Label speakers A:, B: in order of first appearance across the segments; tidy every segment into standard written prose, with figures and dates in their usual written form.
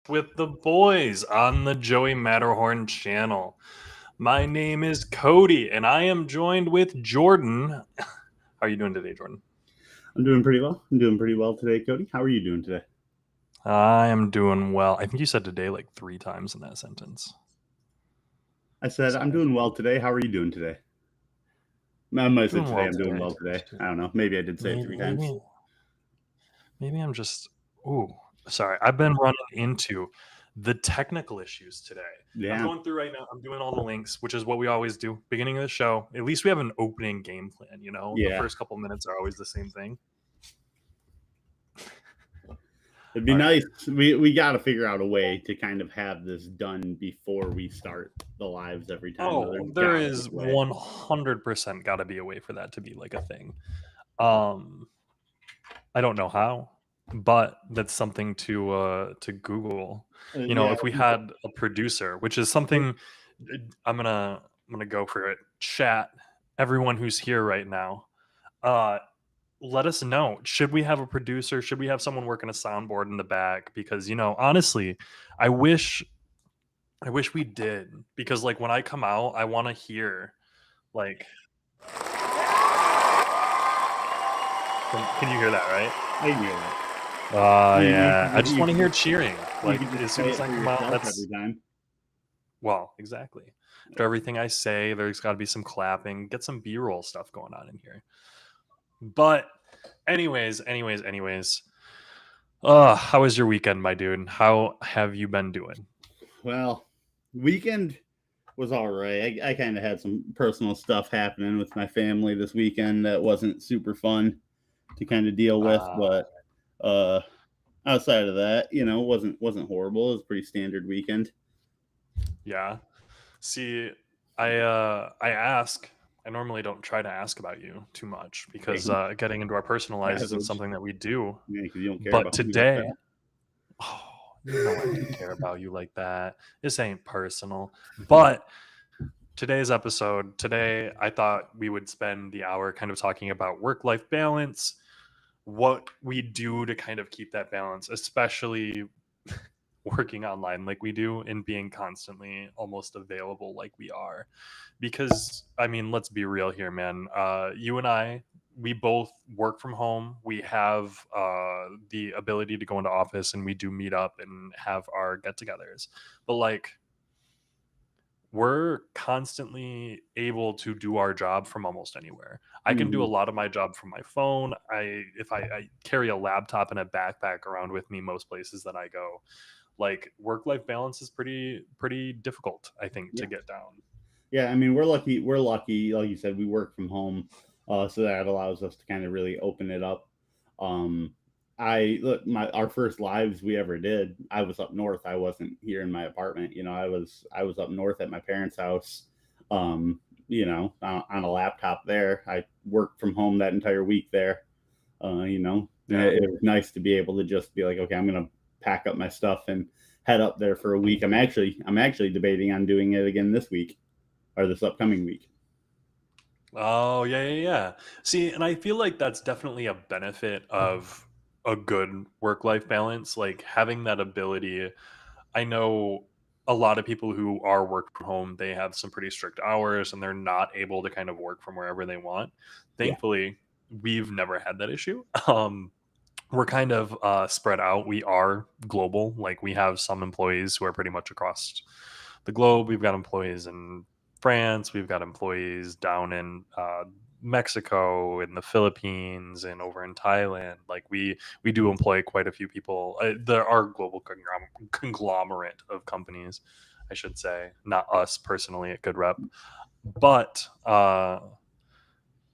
A: with the boys on the Joey Matterhorn channel. My name is Cody, and I am joined with Jordan. How are you doing today, Jordan?
B: I'm doing pretty well. I'm doing pretty well today, Cody. How are you doing today?
A: I am doing well. I think you said today like 3 times in that sentence.
B: I said, I'm
A: So,
B: doing well today. How are you doing today? I might say
A: doing
B: today
A: well
B: I'm doing
A: today.
B: well today. I don't know. Maybe I did say it
A: Maybe,
B: 3 times.
A: maybe I'm just. Ooh, sorry. I've been running into the technical issues today. I'm
B: Yeah.
A: going through right now. I'm doing all the links, which is what we always do. Beginning of the show. At least we have an opening game plan. The
B: Yeah.
A: first couple minutes are always the same thing.
B: It'd be
A: All right.
B: nice. We got to figure out a way to kind of have this done before we start the lives every time. Though.
A: Oh,
B: There's
A: there
B: got to be
A: is
B: a way.
A: 100% got to be a way for that to be like a thing. I don't know how, but that's something to Google.
B: Yeah.
A: If we had a producer, which is something I'm gonna go for it. Chat, everyone who's here right now, uh, let us know. Should we have a producer? Should we have someone working a soundboard in the back? Because honestly, I wish I wish we did, because like when I come out, I want to hear like can you hear that, right?
B: I can hear that.
A: Yeah. I just want to hear cheering.
B: You
A: Like
B: could just
A: as soon
B: say
A: as
B: it
A: I
B: for
A: come out,
B: yourself
A: that's
B: every time.
A: well, exactly. After everything I say, there's got to be some clapping, get some B-roll stuff going on in here. But anyways. How was your weekend, my dude? How have you been doing?
B: Well, weekend was all right. I kind of had some personal stuff happening with my family this weekend that wasn't super fun to kind of deal with,
A: Uh,
B: but uh, outside of that, wasn't horrible. It was a pretty standard weekend.
A: yeah. See, I normally don't try to ask about you too much because
B: Hey,
A: getting into our personal lives isn't
B: savage.
A: something that we do.
B: Yeah, because you don't care
A: But
B: about me like
A: today,
B: that.
A: oh, I do care about you like that. This ain't personal. But today, I thought we would spend the hour kind of talking about work life balance, what we do to kind of keep that balance, especially working online like we do and being constantly almost available like we are. Because, I mean, let's be real here, man. You and I, we both work from home. We have the ability to go into office and we do meet up and have our get togethers. But, like, we're constantly able to do our job from almost anywhere. I can do a
B: Mhm.
A: lot of my job from my phone. If I carry a laptop and a backpack around with me most places that I go. Like work life balance is pretty difficult, I think,
B: Yeah,
A: to get down.
B: yeah. I mean, we're lucky. We're lucky, like you said, we work from home, so that allows us to kind of really open it up. Um, I look my our first lives we ever did. I was up north. I wasn't here in my apartment. I was up north at my parents' house. Um, on a laptop there. I worked from home that entire week there.
A: Yeah.
B: It was nice to be able to just be like, okay, I'm gonna pack up my stuff and head up there for a week. I'm actually debating on doing it again this week or this upcoming week.
A: Oh, yeah. See, and I feel like that's definitely a benefit of a good work life balance, like having that ability. I know a lot of people who are work from home, they have some pretty strict hours and they're not able to kind of work from wherever they want.
B: Yeah,
A: Thankfully, we've never had that issue. We're kind of spread out. We are global. Like we have some employees who are pretty much across the globe. We've got employees in France. We've got employees down in Mexico, in the Philippines, and over in Thailand. Like we do employ quite a few people. There are global conglomerate of companies, I should say, not us personally at Good Rep, but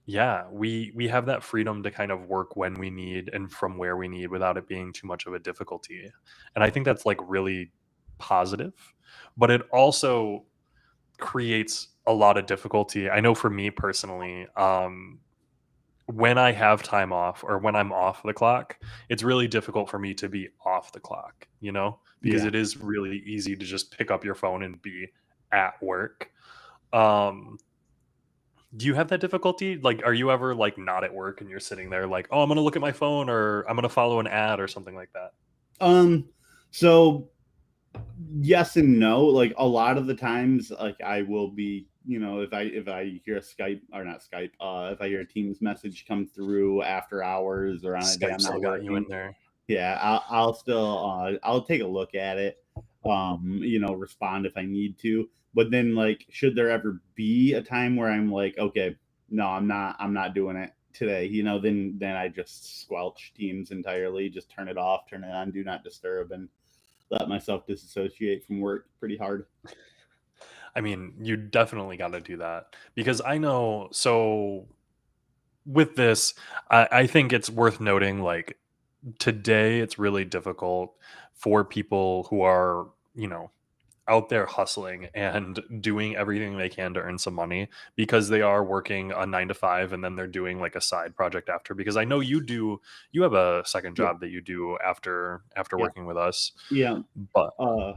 A: yeah, we have that freedom to kind of work when we need and from where we need without it being too much of a difficulty. And I think that's like really positive, but it also creates a lot of difficulty. I know for me personally, when I have time off or when I'm off the clock, it's really difficult for me to be off the clock, because
B: yeah.
A: it is really easy to just pick up your phone and be at work. Um, do you have that difficulty? Like, are you ever like not at work and you're sitting there like, oh, I'm gonna look at my phone or I'm gonna follow an ad or something like that?
B: So Yes and no. Like a lot of the times, like I will be, if I hear a Skype or not Skype, if I hear a Teams message come through after hours or on a day
A: Skype
B: I'm not
A: still got you in
B: working,
A: there.
B: yeah, I'll still I'll take a look at it, respond if I need to. But then like, should there ever be a time where I'm like, okay, no, I'm not doing it today, then I just squelch Teams entirely, just turn it off, turn it on, do not disturb, and let myself disassociate from work pretty hard.
A: I mean, you definitely got to do that because I know. So with this, I think it's worth noting like today, it's really difficult for people who are, out there hustling and doing everything they can to earn some money because they are working a 9 to 5 and then they're doing like a side project after. Because I know you have a second
B: Yeah,
A: job that you do after
B: yeah,
A: working with us,
B: yeah.
A: but
B: Uh,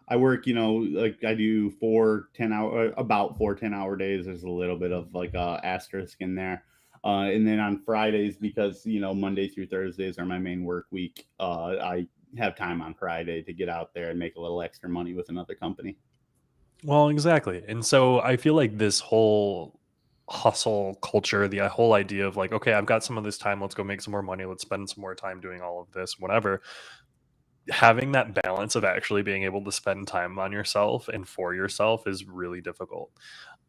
B: I work, like I do 4 10 hour, about 4 10 hour days. There's a little bit of like asterisk in there. And then on Fridays, because Monday through Thursdays are my main work week, I have time on Friday to get out there and make a little extra money with another company.
A: well, exactly. And so I feel like this whole hustle culture, the whole idea of like, okay, I've got some of this time, let's go make some more money, let's spend some more time doing all of this, whatever. Having that balance of actually being able to spend time on yourself and for yourself is really difficult.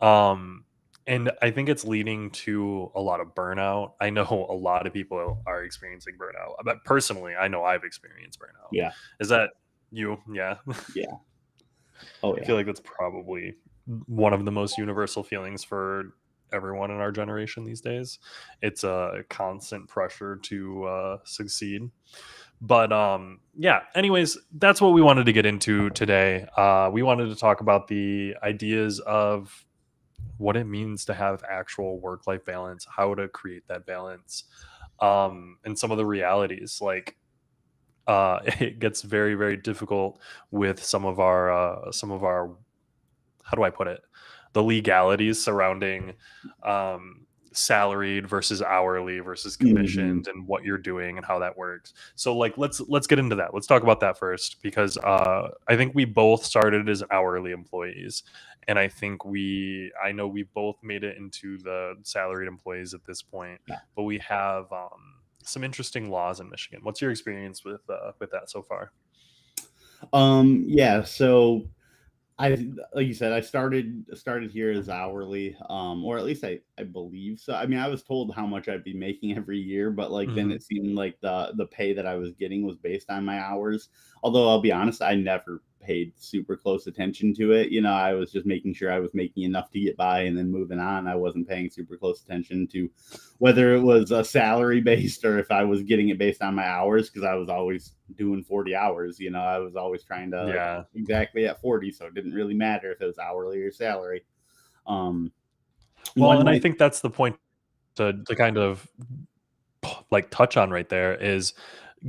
A: Um, and I think it's leading to a lot of burnout. I know a lot of people are experiencing burnout. But personally, I know I've experienced burnout.
B: Yeah,
A: Is that you? Yeah.
B: yeah, oh
A: I feel
B: yeah,
A: like that's probably one of the most universal feelings for everyone in our generation these days. It's a constant pressure to succeed. But yeah, anyways, that's what we wanted to get into today. We wanted to talk about the ideas of what it means to have actual work life balance, how to create that balance, and some of the realities. Like, it gets very, very difficult with some of our how do I put it? The legalities surrounding salaried versus hourly versus
B: hmm
A: commissioned and what you're doing and how that works. So like let's get into that. Let's talk about that first because I think we both started as hourly employees and I know we both made it into the salaried employees at this point,
B: yeah.
A: but we have some interesting laws in Michigan. What's your experience with that so far?
B: Yeah. So I like you said, I started here as hourly, or at least I believe so. I mean, I was told how much I'd be making every year, but like then
A: Hmm.
B: it seemed like the pay that I was getting was based on my hours. Although I'll be honest, I never paid super close attention to it. I was just making sure I was making enough to get by and then moving on. I wasn't paying super close attention to whether it was a salary based or if I was getting it based on my hours because I was always doing 40 hours. I was always trying to
A: Yeah.
B: exactly at 40, so it didn't really matter if it was hourly or salary. Um,
A: Well,
B: one
A: and I
B: night,
A: think that's the point to kind of like touch on right there is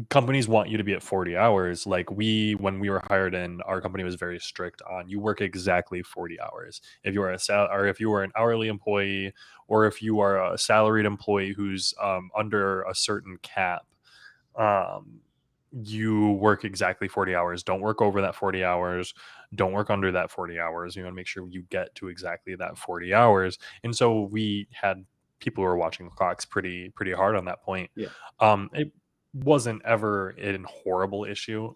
A: companies want you to be at 40 hours. Like when we were hired in, our company was very strict on you work exactly 40 hours. If you are or if you are an hourly employee or if you are a salaried employee who's under a certain cap, um, you work exactly 40 hours. Don't work over that 40 hours. Don't work under that 40 hours. You want to make sure you get to exactly that 40 hours. And so we had people who were watching the clocks pretty hard on that point.
B: yeah,
A: It wasn't ever a horrible issue.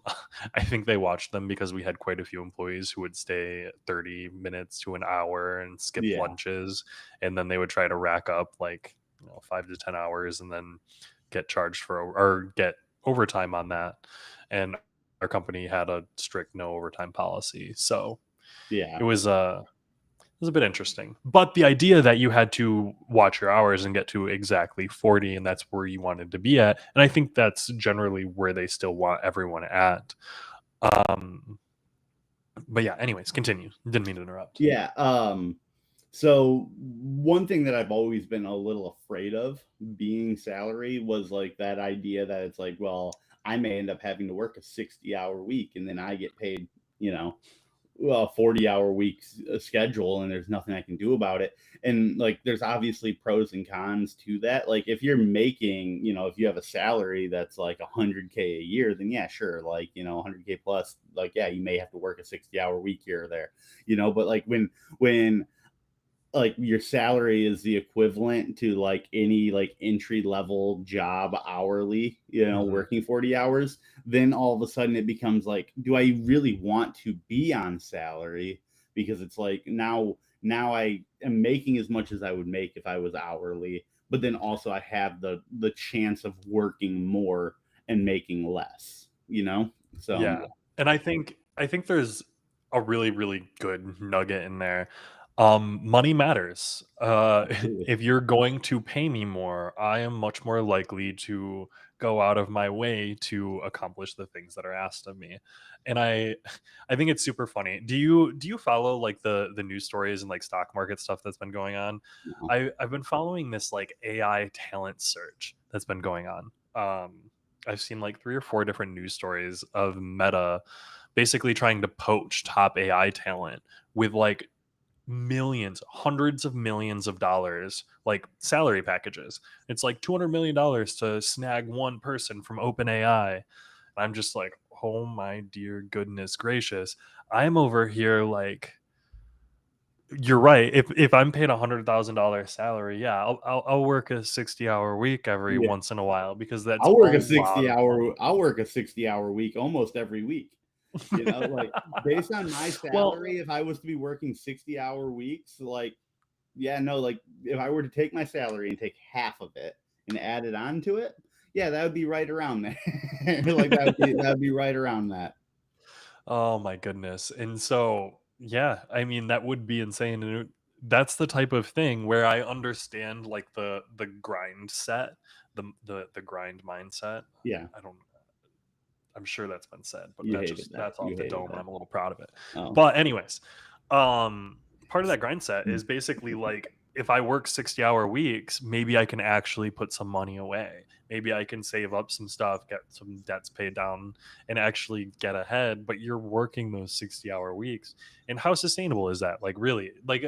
A: I think they watched them because we had quite a few employees who would stay 30 minutes to an hour and skip
B: yeah,
A: lunches, and then they would try to rack up like 5 to 10 hours and then get charged for or get overtime on that. And our company had a strict no overtime policy, so
B: yeah,
A: it was a bit interesting. But the idea that you had to watch your hours and get to exactly 40 and that's where you wanted to be at. And I think that's generally where they still want everyone at. Um, but yeah, anyways, continue. Didn't mean to interrupt.
B: yeah. So one thing that I've always been a little afraid of being salary was like that idea that it's like, well, I may end up having to work a 60-hour week and then I get paid, you know, well, 40-hour weeks schedule, and there's nothing I can do about it. And like there's obviously pros and cons to that. Like if you're making, if you have a salary that's like 100K a year, then yeah, sure, like 100K plus, like yeah, you may have to work a 60-hour week here or there, but like when like your salary is the equivalent to like any like entry level job hourly,
A: Mhm.
B: working 40 hours, then all of a sudden it becomes like, do I really want to be on salary? Because it's like now I am making as much as I would make if I was hourly, but then also I have the chance of working more and making less, so
A: Yeah. And I think there's a really, really good nugget in there. Money matters.
B: absolutely.
A: If you're going to pay me more, I am much more likely to go out of my way to accomplish the things that are asked of me. And I think it's super funny. Do you follow like the news stories and like stock market stuff that's been going on?
B: No.
A: I've been following this like AI talent search that's been going on. I've seen like 3 or 4 different news stories of Meta basically trying to poach top AI talent with like millions, hundreds of millions of dollars, like salary packages. It's like $200 million to snag one person from OpenAI. And I'm just like, oh my dear goodness gracious. I'm over here like, you're right. If I'm paid $100,000 salary, yeah, I'll work a 60-hour week every
B: Yeah.
A: once in a while because that's
B: I'll
A: a
B: work a
A: lot
B: 60
A: of
B: hour
A: money.
B: I'll work a 60-hour week almost every week. Like based on my
A: Well,
B: salary, if I was to be working 60-hour weeks, like yeah, no, like if I were to take my salary and take half of it and add it on to it, yeah, that would be right around there. Like that would be right around that.
A: oh my goodness. And so, yeah, I mean that would be insane. And that's the type of thing where I understand like the grind set, the grind mindset.
B: Yeah,
A: I don't I'm sure that's been said, but
B: you hated that.
A: that's off
B: You
A: the
B: hated
A: dome and
B: that.
A: I'm a little proud of it.
B: Oh,
A: But anyways, part of that grind set is basically like if I work 60-hour weeks, maybe I can actually put some money away. Maybe I can save up some stuff, get some debts paid down, and actually get ahead. But you're working those 60-hour weeks. And how sustainable is that? Like, really? Like,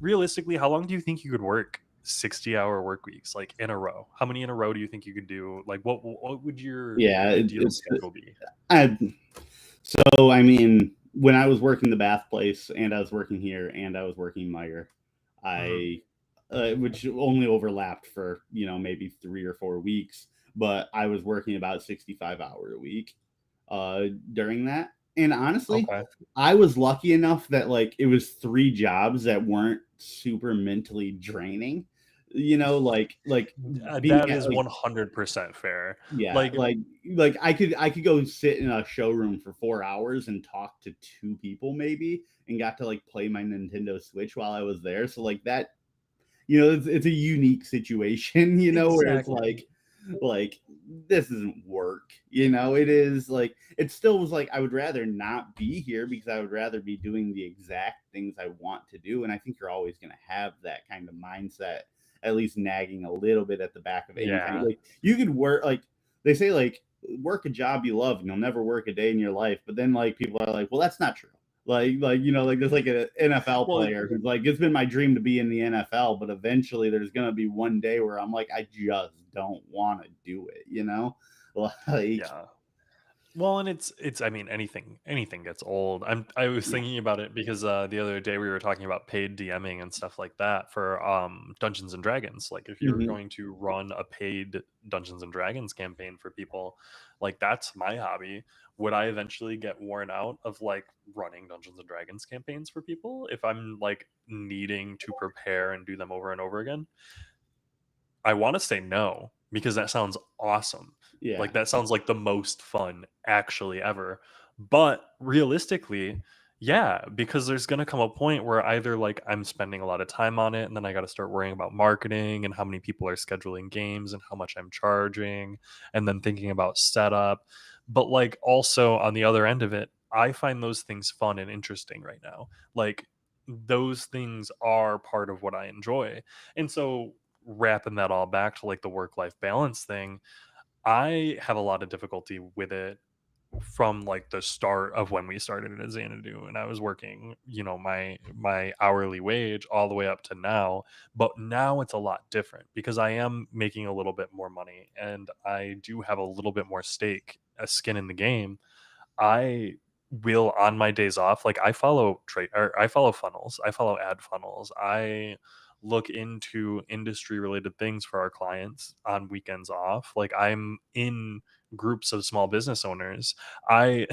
A: realistically, how long do you think you could work 60-hour work weeks, like in a row? How many in a row do you think you could do? Like, what would your
B: yeah,
A: ideal
B: it's
A: schedule be?
B: I so I mean, when I was working the bath place and I was working here and I was working Meyer,
A: Mhm.
B: I which only overlapped for maybe 3 or 4 weeks, but I was working about 65 hour a week during that. And honestly,
A: Okay.
B: I was lucky enough that like it was 3 jobs that weren't super mentally draining. Like being
A: That
B: at
A: is
B: like
A: 100% fair.
B: yeah,
A: Like,
B: like I could go sit in a showroom for 4 hours and talk to 2 people maybe, and got to like play my Nintendo Switch while I was there. So like that, it's a unique situation, where it's
A: exactly.
B: like this isn't work. It is like it still was like I would rather not be here because I would rather be doing the exact things I want to do. And I think you're always going to have that kind of mindset, at least nagging a little bit at the back of any time.
A: Yeah.
B: Like you could work like they say like work a job you love and you'll never work a day in your life. But then like people are like, well, that's not true. Like there's like an NFL
A: Well,
B: player who's like, it's been my dream to be in the NFL, but eventually there's gonna be one day where I'm like, I just don't want to do it. Like,
A: yeah. Well, and it's I mean anything gets old. I was
B: yeah,
A: thinking about it because the other day we were talking about paid DMing and stuff like that for Dungeons and Dragons. Like if you're
B: hmm
A: going to run a paid Dungeons and Dragons campaign for people, like that's my hobby. Would I eventually get worn out of like running Dungeons and Dragons campaigns for people if I'm like needing to prepare and do them over and over again? I want to say no because that sounds awesome.
B: yeah,
A: Like that sounds like the most fun actually ever. But realistically, yeah, because there's going to come a point where either like I'm spending a lot of time on it and then I got to start worrying about marketing and how many people are scheduling games and how much I'm charging and then thinking about setup. But like also on the other end of it, I find those things fun and interesting right now. Like those things are part of what I enjoy. And so wrapping that all back to like the work life balance thing, I have a lot of difficulty with it from like the start of when we started at Xanadu, and I was working, my hourly wage all the way up to now. But now it's a lot different because I am making a little bit more money and I do have a little bit more a skin in the game. I will, on my days off, like I follow trade or I follow funnels, I follow ad funnels. I look into industry related things for our clients on weekends off. Like I'm in groups of small business owners. I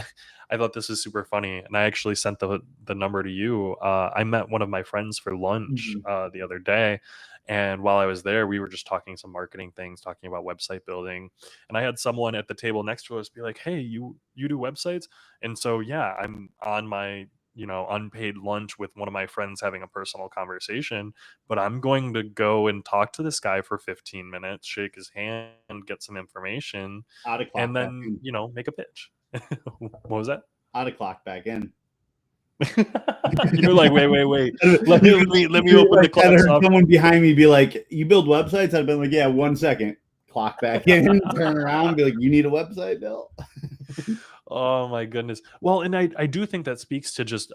A: I thought this was super funny, and I actually sent the number to you. I met one of my friends for lunch
B: Mhm.
A: the other day, and while I was there, we were just talking some marketing things, talking about website building, and I had someone at the table next to us be like, "Hey, you do websites?" And so yeah, I'm on my unpaid lunch with one of my friends having a personal conversation, but I'm going to go and talk to this guy for 15 minutes, shake his hand, get some information,
B: I'd have
A: and
B: clocked back
A: then
B: in.
A: make a pitch. What was that?
B: I'd have clocked back in.
A: You're like, wait. Let me open the
B: Like I'd
A: clock
B: heard
A: software.
B: someone behind me be like, "You build websites?" I'd been like, "Yeah, 1 second." Clock back in, turn around, be like, "You need a website, Bill?"
A: Oh my goodness. Well, and I do think that speaks to just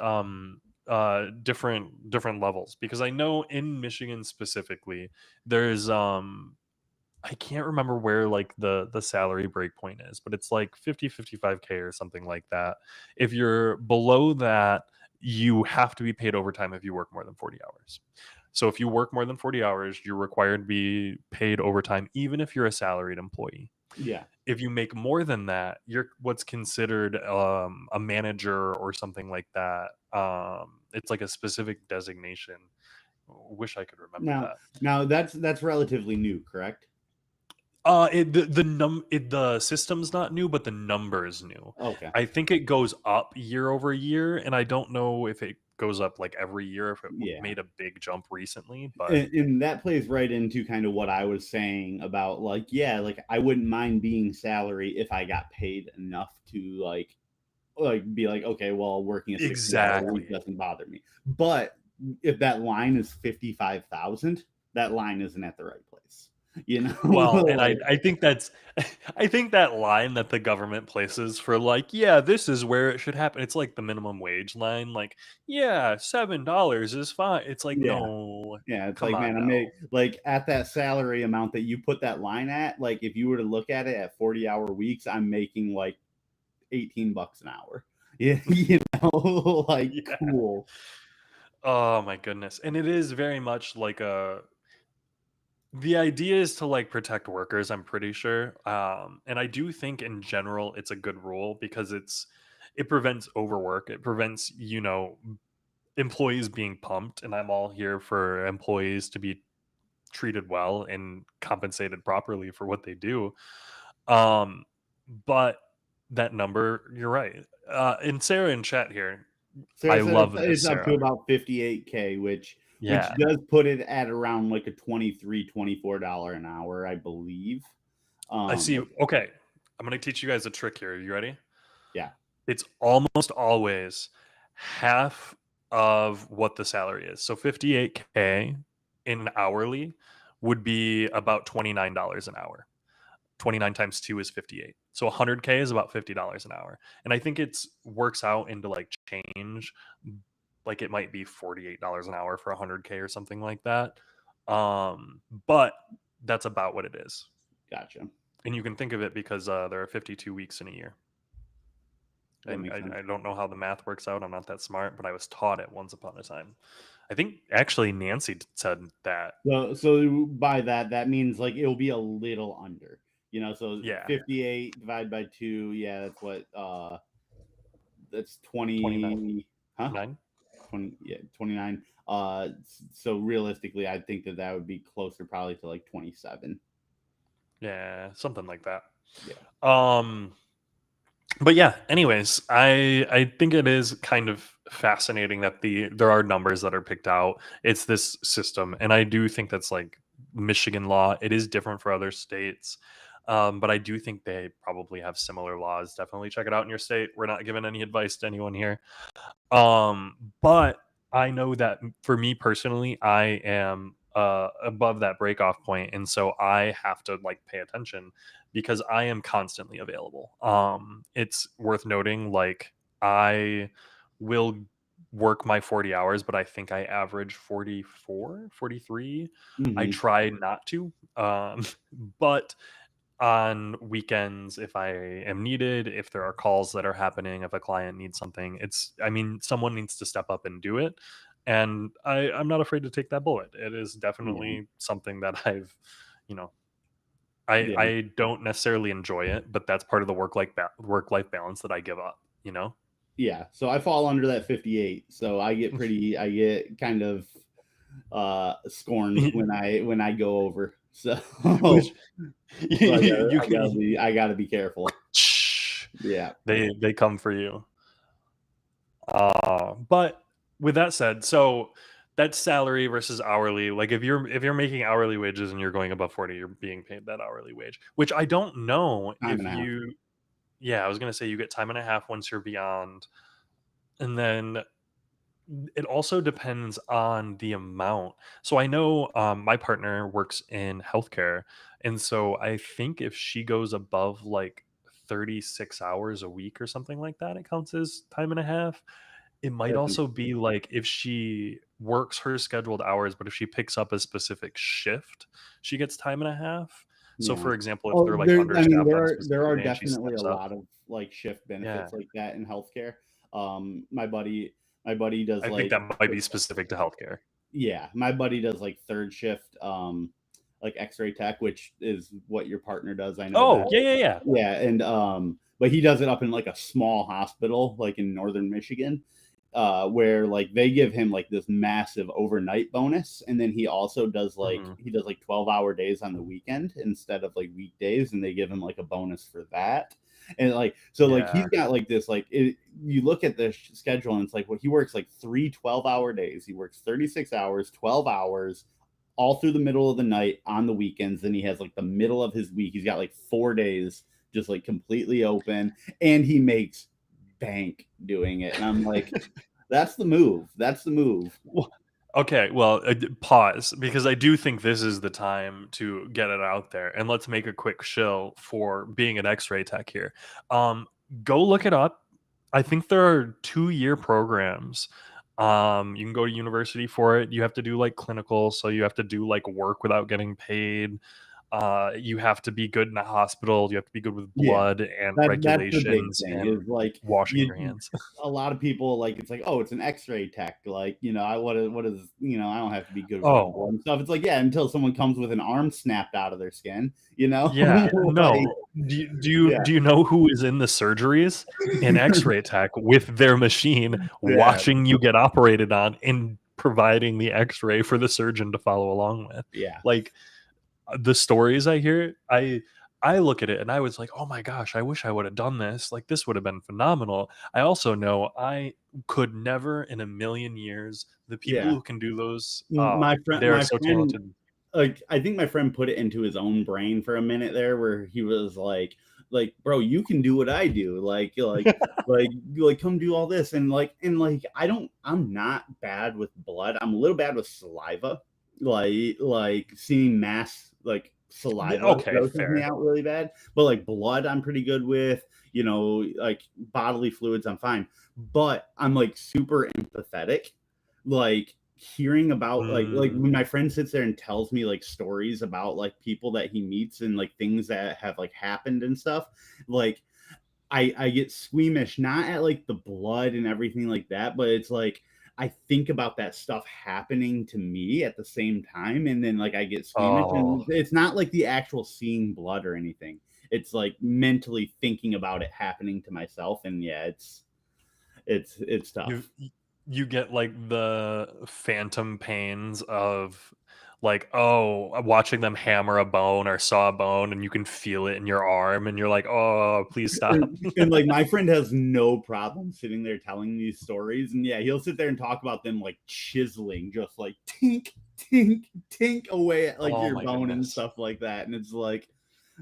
A: different levels, because I know in Michigan specifically there's I can't remember where like the salary break point is, but it's like 50-55K or something like that. If you're below that, you have to be paid overtime if you work more than 40 hours. So if you work more than 40 hours, you're required to be paid overtime even if you're a salaried employee.
B: Yeah.
A: If you make more than that, you're what's considered a manager or something like that. It's like a specific designation. Wish I could remember
B: Now,
A: that.
B: now that's relatively new, correct?
A: The system's not new, but the number is new.
B: Okay.
A: I think it goes up year over year, and I don't know if it goes up like every year, if it
B: Yeah.
A: made a big jump recently. But
B: And that plays right into kind of what I was saying about like, yeah, like I wouldn't mind being salary if I got paid enough to like be like, okay, well, working a 60-hour week
A: exactly.
B: doesn't bother me. But if that line is 55,000, that line isn't at the right place. You know,
A: Well, and I
B: like
A: I think that's I think that line that the government places for like, yeah, this is where it should happen. It's like the minimum wage line, like, yeah, $7 is fine. It's like,
B: yeah.
A: no,
B: Yeah, it's
A: come
B: like,
A: on
B: man, I
A: now.
B: make like at that salary amount that you put that line at, like if you were to look at it at 40-hour weeks, I'm making like $18 an hour. Yeah, like
A: Yeah.
B: cool.
A: Oh my goodness. And it is very much like a the idea is to like protect workers, I'm pretty sure. And I do think in general it's a good rule because it prevents overwork. It prevents, employees being pumped, and I'm all here for employees to be treated well and compensated properly for what they do. Um, but that number, you're right. And Sarah in chat here,
B: Sarah
A: I
B: said
A: love
B: it's
A: this,
B: up to
A: Sarah.
B: about 58K, which
A: Yeah.
B: does put it at around like a 23, $24 an hour, I believe.
A: I see.
B: Like
A: Okay. I'm going to teach you guys a trick here. Are you ready?
B: yeah,
A: It's almost always half of what the salary is. So 58K in hourly would be about $29 an hour. 29 times 2 is 58. So 100K is about $50 an hour. And I think it's works out into like change. Like it might be $48 an hour for 100K or something like that. But that's about what it is.
B: gotcha.
A: And you can think of it because there are 52 weeks in a year.
B: That
A: And
B: makes sense.
A: I don't know how the math works out. I'm not that smart, but I was taught it once upon a time. I think actually Nancy said that.
B: So by that, that means like it'll be a little under, so
A: Yeah,
B: 58 divided by 2, yeah, that's what that's
A: 29.
B: 20, huh? 20, yeah, 29. So realistically, I think that that would be closer probably to like 27.
A: Yeah, something like that.
B: Yeah.
A: Um, but yeah, anyways, I think it is kind of fascinating that there are numbers that are picked out. It's this system, and I do think that's like Michigan law. It is different for other states. But I do think they probably have similar laws. Definitely check it out in your state. We're not giving any advice to anyone here. But I know that for me personally, I am above that break off point, and so I have to like pay attention because I am constantly available. It's worth noting, like I will work my 40 hours, but I think I average 44, 43. I
B: Hmm.
A: try not to. But on weekends, if I am needed, if there are calls that are happening, if a client needs something, I mean, someone needs to step up and do it. And I'm not afraid to take that bullet. It is
B: Yeah.
A: definitely something that you know,
B: Yeah.
A: I don't necessarily enjoy it, but that's part of the work life balance that I give up, you know?
B: Yeah. So I fall under that 58. So I get kind of scorned when I go over. So
A: Which
B: so
A: you can,
B: I gotta be careful. Yeah.
A: they come for you. But with that said, so that's salary versus hourly. Like if you're making hourly wages and you're going above 40, you're being paid that hourly wage. Which I don't know
B: Time
A: if
B: and a half.
A: you yeah, I was gonna say you get time and a half once you're beyond. And then it also depends on the amount. So I know my partner works in healthcare, and so I think if she goes above like 36 hours a week or something like that, it counts as time and a half. It might
B: That's
A: also be like if she works her scheduled hours, but if she picks up a specific shift, she gets time and a half. So
B: Yeah.
A: for example, if
B: Oh,
A: they're like
B: there. I mean,
A: understaffed on a
B: there
A: specific
B: are
A: day and she
B: definitely a
A: steps up,
B: lot of like shift
A: yeah,
B: benefits like that in healthcare. My buddy does
A: I think
B: like
A: that might be specific to healthcare.
B: yeah, my buddy does like third shift, like X-ray tech, which is what your partner does. I know
A: Oh,
B: that.
A: yeah, yeah, yeah.
B: Yeah, and but he does it up in like a small hospital, like in northern Michigan, where like they give him like this massive overnight bonus, and then
A: Mhm.
B: he does like 12-hour days on the weekend instead of like weekdays, and they give him like a bonus for that. And like so like
A: Yeah.
B: he's got like this like you look at the schedule and it's like well he works like 3 12-hour days. He works 36 hours, 12 hours all through the middle of the night on the weekends. Then he has like the middle of his week. He's got like 4 days just like completely open, and he makes bank doing it. And I'm like, that's the move. That's the move.
A: Well, okay, well, pause because I do think this is the time to get it out there, and let's make a quick shill for being an X-ray tech here. Um, Go look it up. I think there are 2-year programs. You can go to university for it. You have to do like clinical, so you have to do like work without getting paid. You have to be good in a hospital. You have to be good with
B: Yeah.
A: blood and
B: That's the big
A: regulations
B: thing
A: and
B: is like
A: washing
B: you
A: your hands.
B: a lot of people like it's like oh it's an x-ray tech like what is I don't have to be good with like
A: Oh,
B: blood and stuff. It's like yeah until someone comes with an arm snapped out of their skin,
A: yeah,
B: like
A: no.
B: yeah,
A: Do you know who is in the surgeries? An X-ray tech with their machine
B: yeah,
A: watching you get operated on and providing the X-ray for the surgeon to follow along with.
B: yeah,
A: Like the stories I hear, I look at it and I was like, "Oh my gosh, I wish I would have done this. Like this would have been phenomenal." I also know I could never in a million years. The people
B: yeah.
A: who can do those, they are
B: My
A: so
B: friend
A: talented.
B: like I think my friend put it into his own brain for a minute there where he was like bro you can do what I do like come do all this and like I'm not bad with blood. I'm a little bad with saliva, like seeing mass like saliva
A: Okay,
B: grosses me
A: fair.
B: out really bad, but like blood I'm pretty good with, like bodily fluids I'm fine, but I'm like super empathetic, like hearing about like
A: Mm.
B: when my friend sits there and tells me like stories about like people that he meets and like things that have like happened and stuff, like I get squeamish not at like the blood and everything like that, but it's like I think about that stuff happening to me at the same time, and then like I get squeamish, and
A: Oh,
B: it's not like the actual seeing blood or anything. It's like mentally thinking about it happening to myself, and yeah, it's
A: you
B: tough.
A: you get like the phantom pains of like, oh, watching them hammer a bone or saw a bone and you can feel it in your arm and you're like, "Oh, please stop."
B: And like my friend has no problem sitting there telling these stories, and yeah he'll sit there and talk about them like chiseling just like tink tink tink away at like
A: Oh
B: your
A: my
B: bone and
A: goodness.
B: stuff like that, and it's like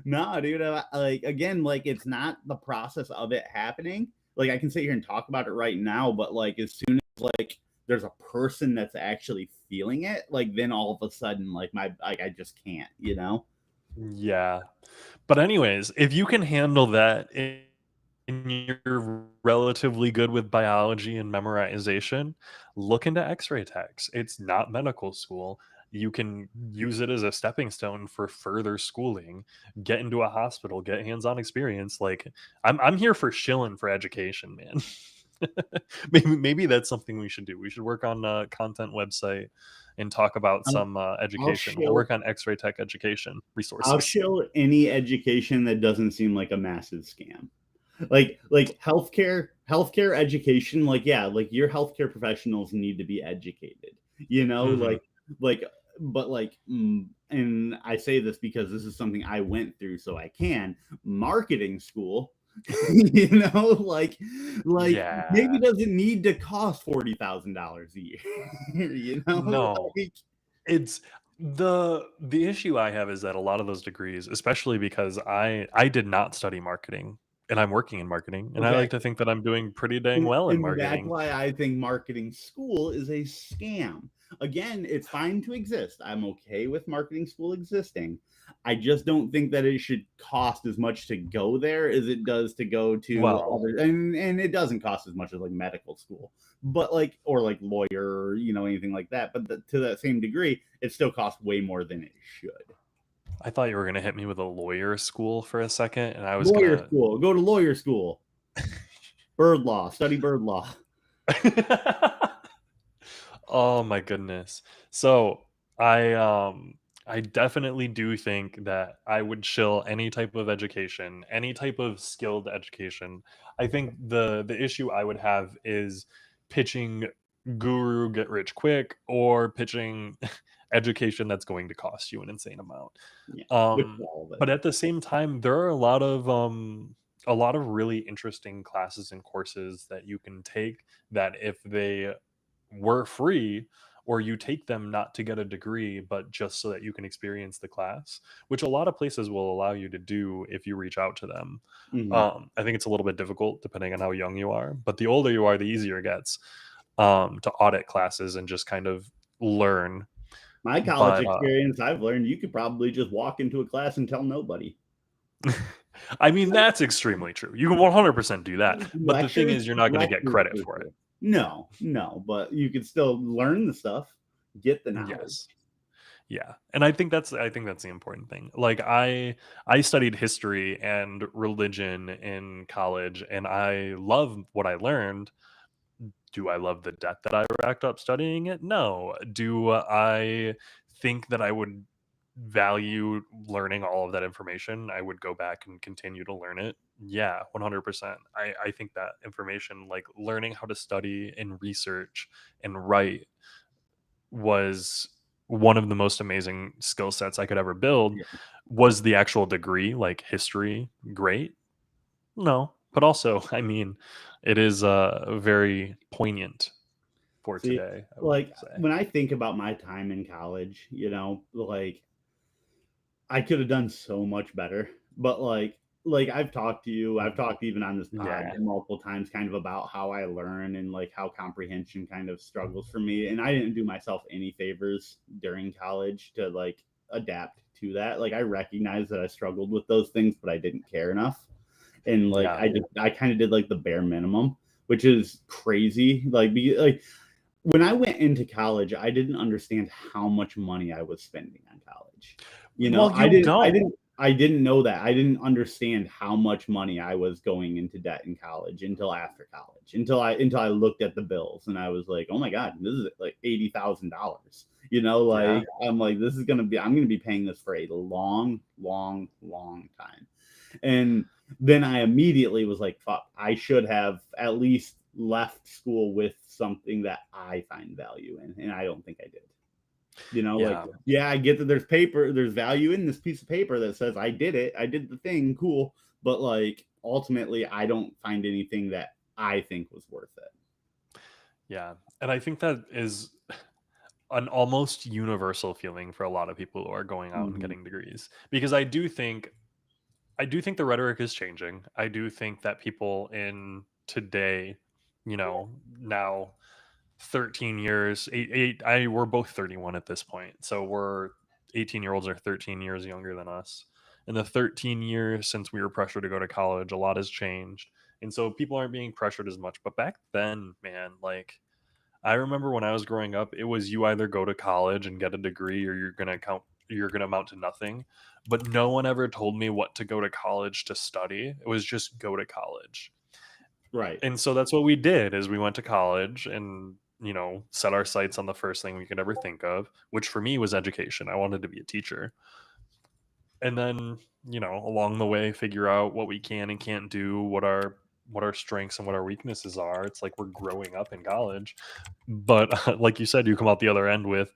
B: nah dude, like again like it's not the process of it happening. Like I can sit here and talk about it right now, but like as soon as like there's a person that's actually feeling it, like then all of a sudden, like I just can't, you know?
A: Yeah. But anyways, if you can handle that and you're relatively good with biology and memorization, look into X-ray techs. It's not medical school. You can use it as a stepping stone for further schooling, get into a hospital, get hands-on experience. Like I'm here for shilling for education, man. Maybe that's something we should do. We should work on a content website and talk about
B: I'll,
A: some
B: I'll
A: education. We'll
B: show
A: work on X-ray tech education
B: I'll
A: resources.
B: show any education that doesn't seem like a massive scam. Like healthcare education, like yeah, like your healthcare professionals need to be educated, you know,
A: Mhm.
B: like but like and I say this because this is something I went through, so I can marketing school. You know, like maybe
A: Yeah.
B: doesn't need to cost $40,000 a year. You know,
A: No.
B: like
A: It's the issue I have is that a lot of those degrees, especially because I did not study marketing and I'm working in marketing, and I
B: okay.
A: like to think that I'm doing pretty dang
B: And,
A: well in
B: and that's
A: marketing.
B: why I think marketing school is a scam. Again, it's fine to exist. I'm okay with marketing school existing. I just don't think that it should cost as much to go there as it does to go to
A: Well,
B: other, and it doesn't cost as much as like medical school, but like or like lawyer or anything like that. But to that same degree, it still costs way more than it should.
A: I thought you were gonna hit me with a lawyer school for a second, and I was
B: Lawyer
A: gonna
B: school, go to lawyer school. Bird law, study bird law.
A: Oh my goodness. So I I definitely do think that I would chill any type of education, any type of skilled education. I think the issue I would have is pitching guru get rich quick or pitching education that's going to cost you an insane amount.
B: Yeah, with
A: Um
B: all of it.
A: but at the same time there are a lot of really interesting classes and courses that you can take that if they were free or you take them not to get a degree but just so that you can experience the class, which a lot of places will allow you to do if you reach out to them.
B: Mhm.
A: I think it's a little bit difficult depending on how young you are, but the older you are the easier it gets to audit classes and just kind of learn.
B: My college
A: But
B: experience, I've learned you could probably just walk into a class and tell nobody.
A: I mean that's extremely true, you can 100% do that, but the thing
B: Lectures,
A: is you're not going to get
B: lectures
A: credit
B: for
A: for it.
B: sure. No, no, but you could still learn the stuff, get the knowledge.
A: Yes. Yeah, and I think that's the important thing. Like I studied history and religion in college and I love what I learned. Do I love the debt that I racked up studying it? No. Do I think that I would value learning all of that information? I would go back and continue to learn it. Yeah, 100%. I think that information, like learning how to study and research and write, was one of the most amazing skill sets I could ever build.
B: Yeah.
A: Was the actual degree, like history, great? No, but also, I mean, it is very poignant for
B: See,
A: today, I would
B: like
A: say.
B: when I think about my time in college, like I could have done so much better, but like I've talked to you, I've talked even on this pod
A: Yeah,
B: multiple times kind of about how I learn and like how comprehension kind of struggles for me. And I didn't do myself any favors during college to like adapt to that. Like I recognize that I struggled with those things, but I didn't care enough. And like
A: yeah,
B: I kind of did like the bare minimum, which is crazy. Like when I went into college, I didn't understand how much money I was spending on college.
A: well,
B: I
A: you
B: didn't I
A: don't.
B: didn't I didn't know that. I didn't understand how much money I was going into debt in college until after college. Until I looked at the bills and I was like, "Oh my god, this is like $80,000."
A: Yeah,
B: Like I'm like I'm going to be paying this for a long, long, long time. And then I immediately was like, fuck, I should have at least left school with something that I find value in. And I don't think I did. Like,
A: yeah.
B: yeah, I get that there's value in this piece of paper that says I did it, I did the thing, cool. But like, ultimately, I don't find anything that I think was worth it.
A: Yeah, and I think that is an almost universal feeling for a lot of people who are going out and
B: Mm-hmm.
A: getting degrees, because I do think the rhetoric is changing. I do think that people in today, now 13 years. We're both 31 at this point. So we're 18-year-olds are 13 years younger than us. In the 13 years since we were pressured to go to college, a lot has changed. And so people aren't being pressured as much. But back then, man, like I remember when I was growing up, it was you either go to college and get a degree or you're gonna amount to nothing. But no one ever told me what to go to college to study. It was just go to college.
B: Right.
A: And so that's what we did is we went to college and set our sights on the first thing we could ever think of, which for me was education. I wanted to be a teacher. And then, along the way figure out what we can and can't do, what our strengths and what our weaknesses are. It's like we're growing up in college. But like you said, you come out the other end with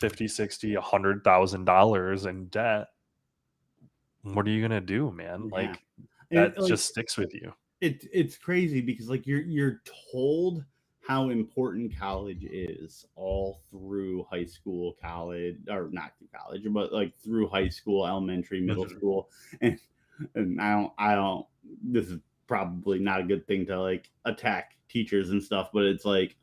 A: 50, 60, $100,000 in debt. What are you going to do, man?
B: Yeah.
A: Like
B: And
A: that
B: like
A: just sticks with you.
B: it's crazy because like you're told how important college is all through high school, college, or not through college, but like through high school, elementary, middle
A: Mhm.
B: school. and and I don't this is probably not a good thing to like attack teachers and stuff, but it's like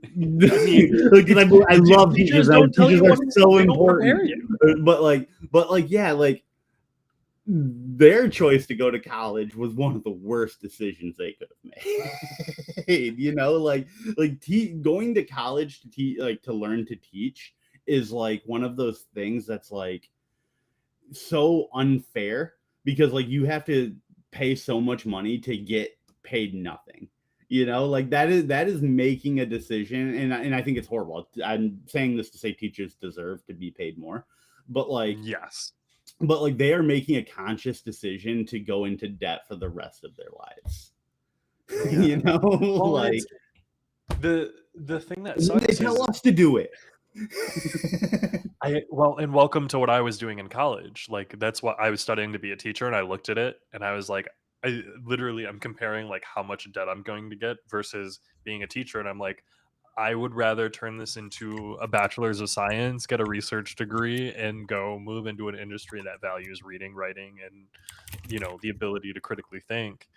A: I mean,
B: because I love
A: teachers
B: teachers.
A: don't tell
B: Teachers
A: you
B: are
A: what to do.
B: so
A: They don't
B: important.
A: prepare you.
B: But like yeah, like their choice to go to college was one of the worst decisions they could have made. Going to college to teach, like to learn to teach, is like one of those things that's like so unfair because like you have to pay so much money to get paid nothing. Like that is making a decision, and I think it's horrible. I'm saying this to say teachers deserve to be paid more, but like
A: Yes.
B: they are making a conscious decision to go into debt for the rest of their lives.
A: Yeah. Well, and
B: Like
A: it's the thing that
B: and they
A: sucks
B: tell
A: is
B: us to do it.
A: and welcome to what I was doing in college. Like that's what I was studying to be a teacher, and I looked at it and I was like, I'm comparing like how much debt I'm going to get versus being a teacher, and I'm like, I would rather turn this into a bachelor's of science, get a research degree, and go move into an industry that values reading, writing, and the ability to critically think,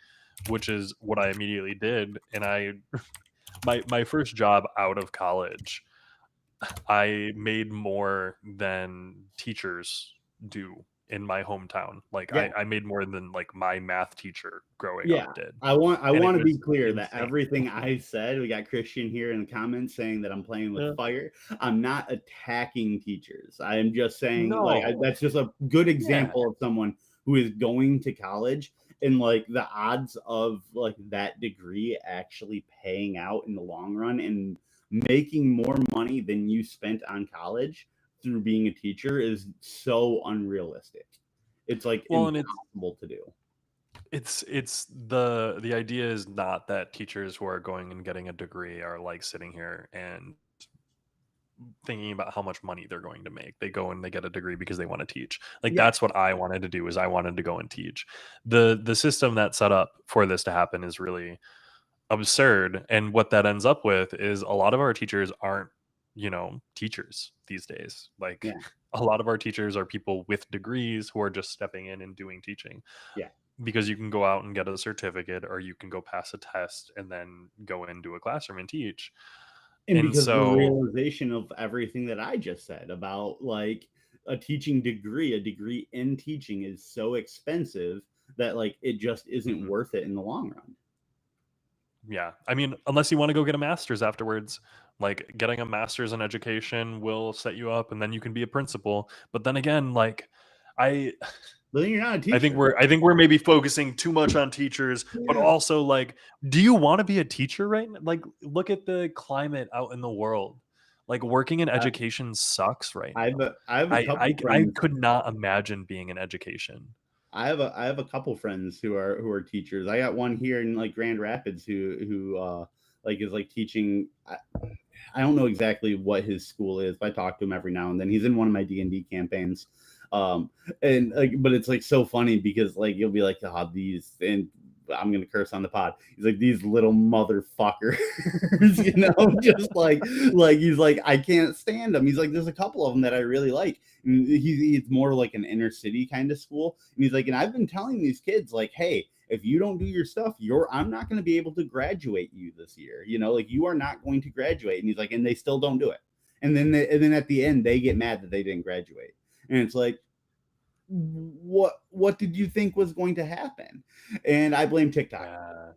A: which is what I immediately did. And my first job out of college, I made more than teachers do in my hometown. Like
B: Yeah.
A: I made more than like my math teacher growing up
B: Yeah,
A: did.
B: I
A: And it
B: want to be
A: was
B: clear that
A: insane.
B: everything I said, we got Christian here in the comments saying that I'm playing with
A: Yeah.
B: fire. I'm not attacking teachers. I am just saying
A: No.
B: that's just a good
A: Yeah.
B: example of someone who is going to college, and like the odds of like that degree actually paying out in the long run and making more money than you spent on college through being a teacher is so unrealistic. It's like
A: Well, and it's
B: impossible to do.
A: it's the idea is not that teachers who are going and getting a degree are like sitting here and thinking about how much money they're going to make. They go and they get a degree because they want to teach. Like
B: Yeah.
A: that's what I wanted to do is I wanted to go and teach. The system that's set up for this to happen is really absurd. And what that ends up with is a lot of our teachers aren't, teachers these days. Like
B: Yeah.
A: a lot of our teachers are people with degrees who are just stepping in and doing teaching
B: Yeah.
A: because you can go out and get a certificate or you can go pass a test and then go into a classroom and teach.
B: And
A: And
B: because the
A: so
B: realization of everything that I just said about like a teaching degree, a degree in teaching is so expensive that like it just isn't
A: mhm.
B: worth it in the long run.
A: Yeah. I mean, unless you want to go get a master's afterwards, like getting a master's in education will set you up and then you can be a principal. But then again, like I
B: But then you're not a
A: I think
B: teacher.
A: we're maybe focusing too much on teachers, but
B: Yeah.
A: also like do you want to be a teacher right now? Like look at the climate out in the world. Like working in
B: I,
A: education sucks right now.
B: I have a
A: I
B: couple
A: I I
B: friends.
A: could not imagine being in education.
B: I have a couple friends who are teachers. I got one here in like Grand Rapids who like is like teaching. I don't know exactly what his school is, but I talk to him every now and then. He's in one of my D&D campaigns. Um, and like, but it's like so funny because like you'll be like, oh, these, and I'm gonna curse on the pod. He's like these little motherfuckers, just like he's like I can't stand them. He's like there's a couple of them that I really like. And he's more like an inner city kind of school, and he's like, and I've been telling these kids like, hey, if you don't do your stuff, I'm not going to be able to graduate you this year. Like you are not going to graduate. And he's like, and they still don't do it. And then at the end, they get mad that they didn't graduate. And it's like, what did you think was going to happen? And I blame TikTok.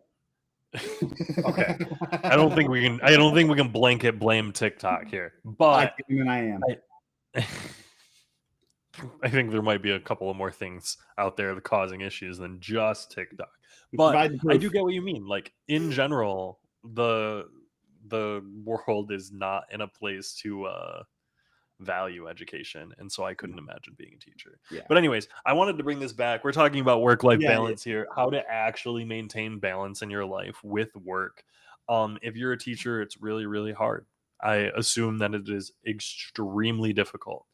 A: Okay. I don't think we can blanket blame TikTok here, but
B: I am.
A: I think there might be a couple of more things out there that causing issues than just TikTok. But I do get what you mean. Like in general, the world is not in a place to value education, and so I couldn't imagine being a teacher.
B: Yeah.
A: But anyways, I wanted to bring this back. We're talking about work-life balance here, how to actually maintain balance in your life with work. If you're a teacher, it's really, really hard. I assume that it is extremely difficult.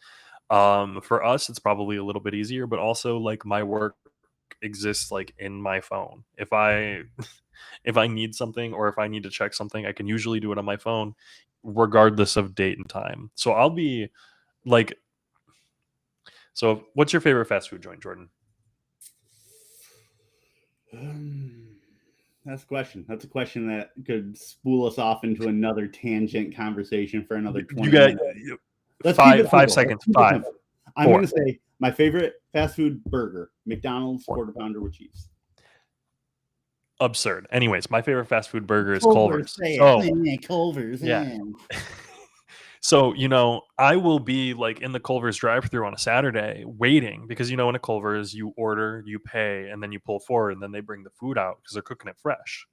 A: For us, it's probably a little bit easier, but also like my work exists like in my phone. If I if I need something or if I need to check something, I can usually do it on my phone regardless of date and time. So I'll be like, so what's your favorite fast food joint, Jordan?
B: That's a question. That's a question that could spool us off into another tangent conversation for another 20 minutes.
A: Let's 5 seconds. 5.
B: I'm going to say my favorite fast food burger, McDonald's quarter pounder with cheese.
A: Absurd. Anyways, my favorite fast food burger is Culver's.
B: Culver's.
A: Yeah. So, I will be like in the Culver's drive-thru on a Saturday waiting because, in a Culver's, you order, you pay, and then you pull forward and then they bring the food out because they're cooking it fresh.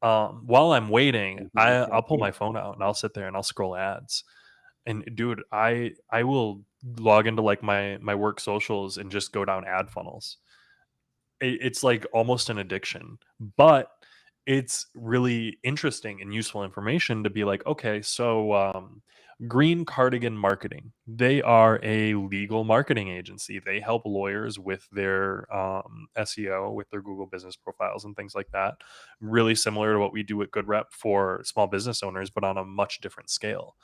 A: While I'm waiting, I'll pull my phone out and I'll sit there and I'll scroll ads. And dude, I will log into like my work socials and just go down ad funnels. It's like almost an addiction, but it's really interesting and useful information to be like, okay, so Green Cardigan Marketing, they are a legal marketing agency. They help lawyers with their SEO, with their Google business profiles and things like that. Really similar to what we do at Good Rep for small business owners, but on a much different scale.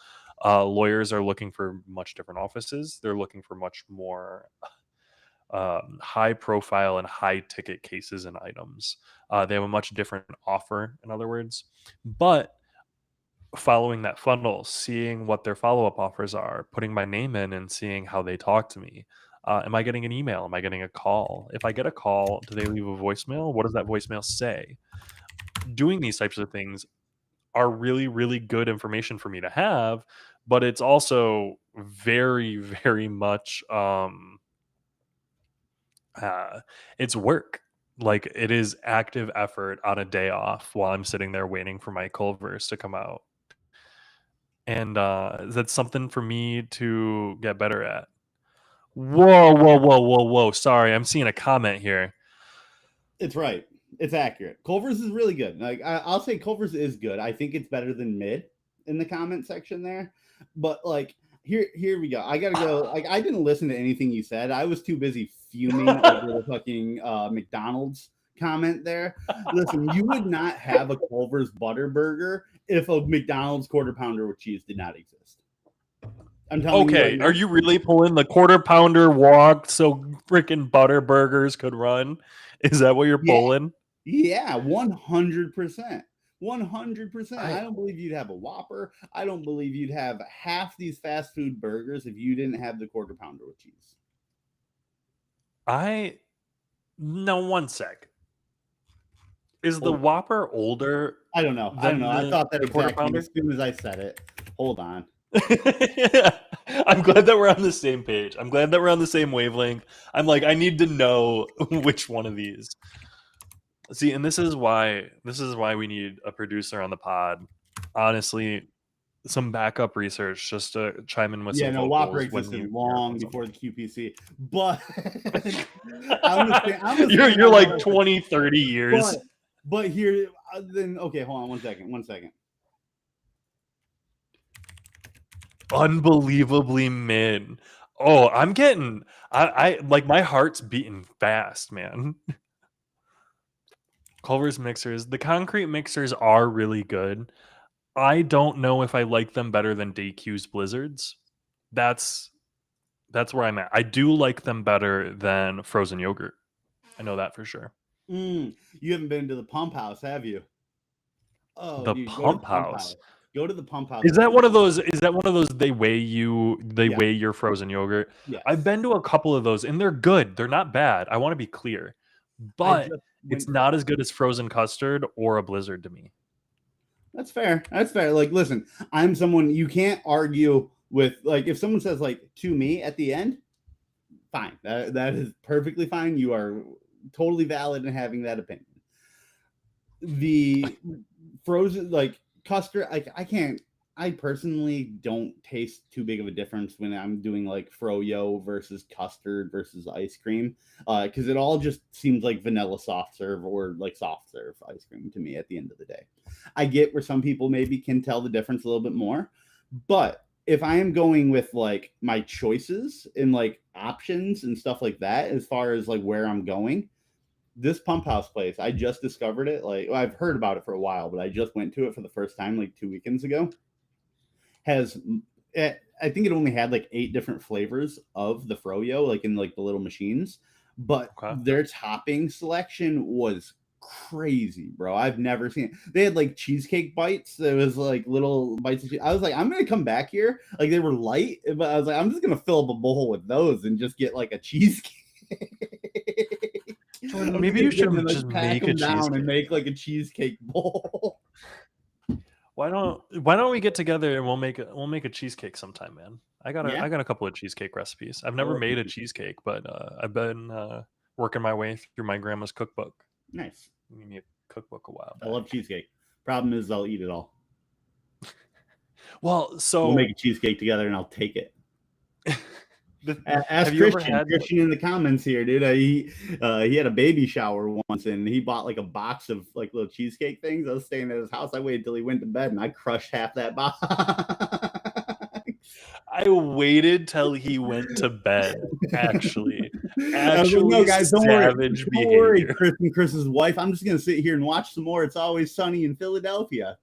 A: Lawyers are looking for much different offices. They're looking for much more high profile and high ticket cases and items. They have a much different offer, in other words. But following that funnel, seeing what their follow up offers are, putting my name in and seeing how they talk to me. Am I getting an email? Am I getting a call? If I get a call, do they leave a voicemail? What does that voicemail say? Doing these types of things are really, really good information for me to have, but it's also very, very much it's work. Like it is active effort on a day off while I'm sitting there waiting for my Culver's to come out. And that's something for me to get better at. Whoa, whoa, whoa, whoa, whoa. Sorry, I'm seeing a comment here.
B: It's right. It's accurate. Culver's is really good. Like I'll say Culver's is good. I think it's better than mid in the comment section there. But like here we go. I gotta go. Like I didn't listen to anything you said. I was too busy fuming over the fucking McDonald's comment there. Listen, you would not have a Culver's butter burger if a McDonald's quarter pounder with cheese did not exist. I'm telling you.
A: Okay, are you really pulling the quarter pounder walk so freaking butter burgers could run? Is that what you're pulling?
B: Yeah, 100%. 100%. I don't believe you'd have a Whopper. I don't believe you'd have half these fast food burgers if you didn't have the quarter pounder with cheese.
A: No, one sec. Is the Whopper older?
B: I don't know. I thought that exactly as soon as I said it. Hold on.
A: I'm glad that we're on the same page. I'm glad that we're on the same wavelength. I'm like, I need to know which one of these. See, and this is why we need a producer on the pod. Honestly, some backup research just to chime in with some vocals.
B: Whopper existed long before the QPC. But
A: you're like 20, 30 years.
B: But here then okay, hold on one second.
A: Unbelievably mid. Oh, I'm getting I like my heart's beating fast, man. Culver's mixers. The concrete mixers are really good. I don't know if I like them better than DQ's Blizzards. That's where I'm at. I do like them better than frozen yogurt. I know that for sure.
B: You haven't been to the Pump House, have you? Oh,
A: The
B: dude, go to the
A: Pump
B: Pump
A: House.
B: House. Go to the Pump House
A: Is
B: at
A: that one of
B: Burger.
A: those is that one of those they
B: Yeah.
A: weigh your frozen yogurt? I've
B: Yes.
A: been to a couple of those and they're good. They're not bad. I wanna be clear.
B: I
A: But
B: just
A: it's
B: went to
A: not
B: that.
A: as good as frozen custard or a Blizzard to me.
B: That's fair. That's fair. Like, listen, I'm someone you can't argue with. Like, if someone says like to me at the end, fine. That is perfectly fine. You are totally valid in having that opinion. The frozen like custard, like I can't. I personally don't taste too big of a difference when I'm doing like froyo versus custard versus ice cream, because it all just seems like vanilla soft serve or like soft serve ice cream to me at the end of the day. I get where some people maybe can tell the difference a little bit more, but if I am going with like my choices and like options and stuff like that, as far as like where I'm going, this Pump House place, I just discovered it. Like, well, I've heard about it for a while, but I just went to it for the first time like 2 weekends ago. Has I think it only had like 8 different flavors of the froyo, like in like the little machines, but
A: Okay.
B: their topping selection was crazy, bro. I've never seen it. They had like cheesecake bites. There was like little bites of cheese. I was like, I'm gonna come back here. Like they were light, but I was like, I'm just gonna fill up a bowl with those and just get like a cheesecake.
A: Jordan,
B: I'm just
A: maybe you
B: gonna get them
A: should
B: and
A: just
B: like pack
A: make a
B: them down and
A: cheesecake.
B: make like a cheesecake bowl.
A: Why don't we get together and we'll make a cheesecake sometime, man.
B: Yeah,
A: I got a couple of cheesecake recipes. I've
B: I
A: never
B: love
A: made a
B: cheesecake.
A: cheesecake, but I've been working my way through my grandma's cookbook.
B: Nice.
A: Gave me a cookbook a while
B: I love
A: back.
B: cheesecake. Problem is, I'll eat it all.
A: Well,
B: We'll make a
A: so
B: cheesecake together, and I'll take it.
A: have
B: Ask
A: you ever
B: Christian.
A: had
B: Christian in the comments here, dude. He had a baby shower once, and he bought like a box of like little cheesecake things. I was staying at his house. I waited till he went to bed, and I crushed half that box.
A: I waited till he went to bed, actually.
B: I was like, "No,
A: Actually
B: guys, don't worry.
A: savage
B: Don't worry,
A: behavior.
B: Chris and Chris's wife. I'm just gonna sit here and watch some more. It's always sunny in Philadelphia."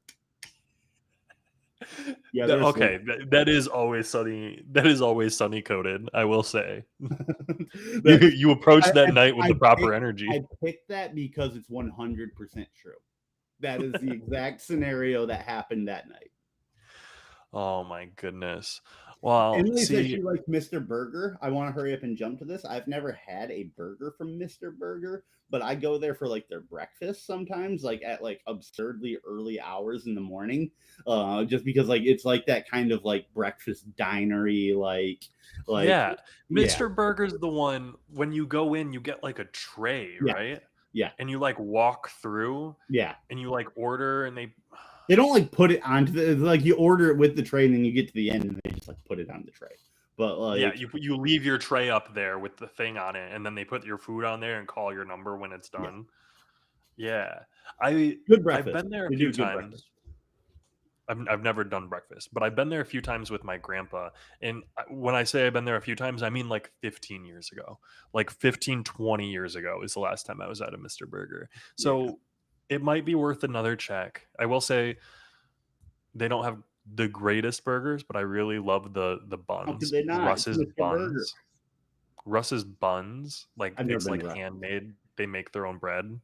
B: Yeah, they're asleep.
A: Okay, that is always sunny. That is always sunny coded, I will say. You approach
B: I,
A: that
B: I,
A: night with
B: I
A: the proper
B: picked
A: energy.
B: I picked that because it's 100% true. That is the exact scenario that happened that night.
A: Oh my goodness. Well,
B: Emily says
A: see,
B: she likes Mr. Burger. I want to hurry up and jump to this. I've never had a burger from Mr. Burger, but I go there for like their breakfast sometimes, like at like absurdly early hours in the morning, just because like it's like that kind of like breakfast dinery, like
A: yeah,
B: yeah,
A: Mr. Burger's the one when you go in, you get like a tray,
B: yeah,
A: right?
B: yeah,
A: And you like walk through
B: yeah.
A: and you like order and they
B: They don't like put it onto the like you order it with the tray and then you get to the end and they just like put it on the tray. But
A: yeah,
B: like
A: you leave your tray up there with the thing on it and then they put your food on there and call your number when it's
B: yeah,
A: done. Yeah. I
B: good
A: I've
B: breakfast.
A: been there a
B: They do
A: few
B: good breakfast.
A: times. I've never done breakfast, but I've been there a few times with my grandpa. And when I say I've been there a few times, I mean like 15 years ago. Like 15, 20 years ago is the last time I was at a Mr. Burger.
B: Yeah.
A: So it might be worth another check. I will say they don't have the greatest burgers, but I really love the
B: How could
A: buns.
B: they not? It's
A: Russ's
B: Mr. Burger.
A: buns. Russ's buns, like
B: I've never
A: it's
B: been to
A: like
B: Russ's.
A: handmade. They make their own bread.
B: Never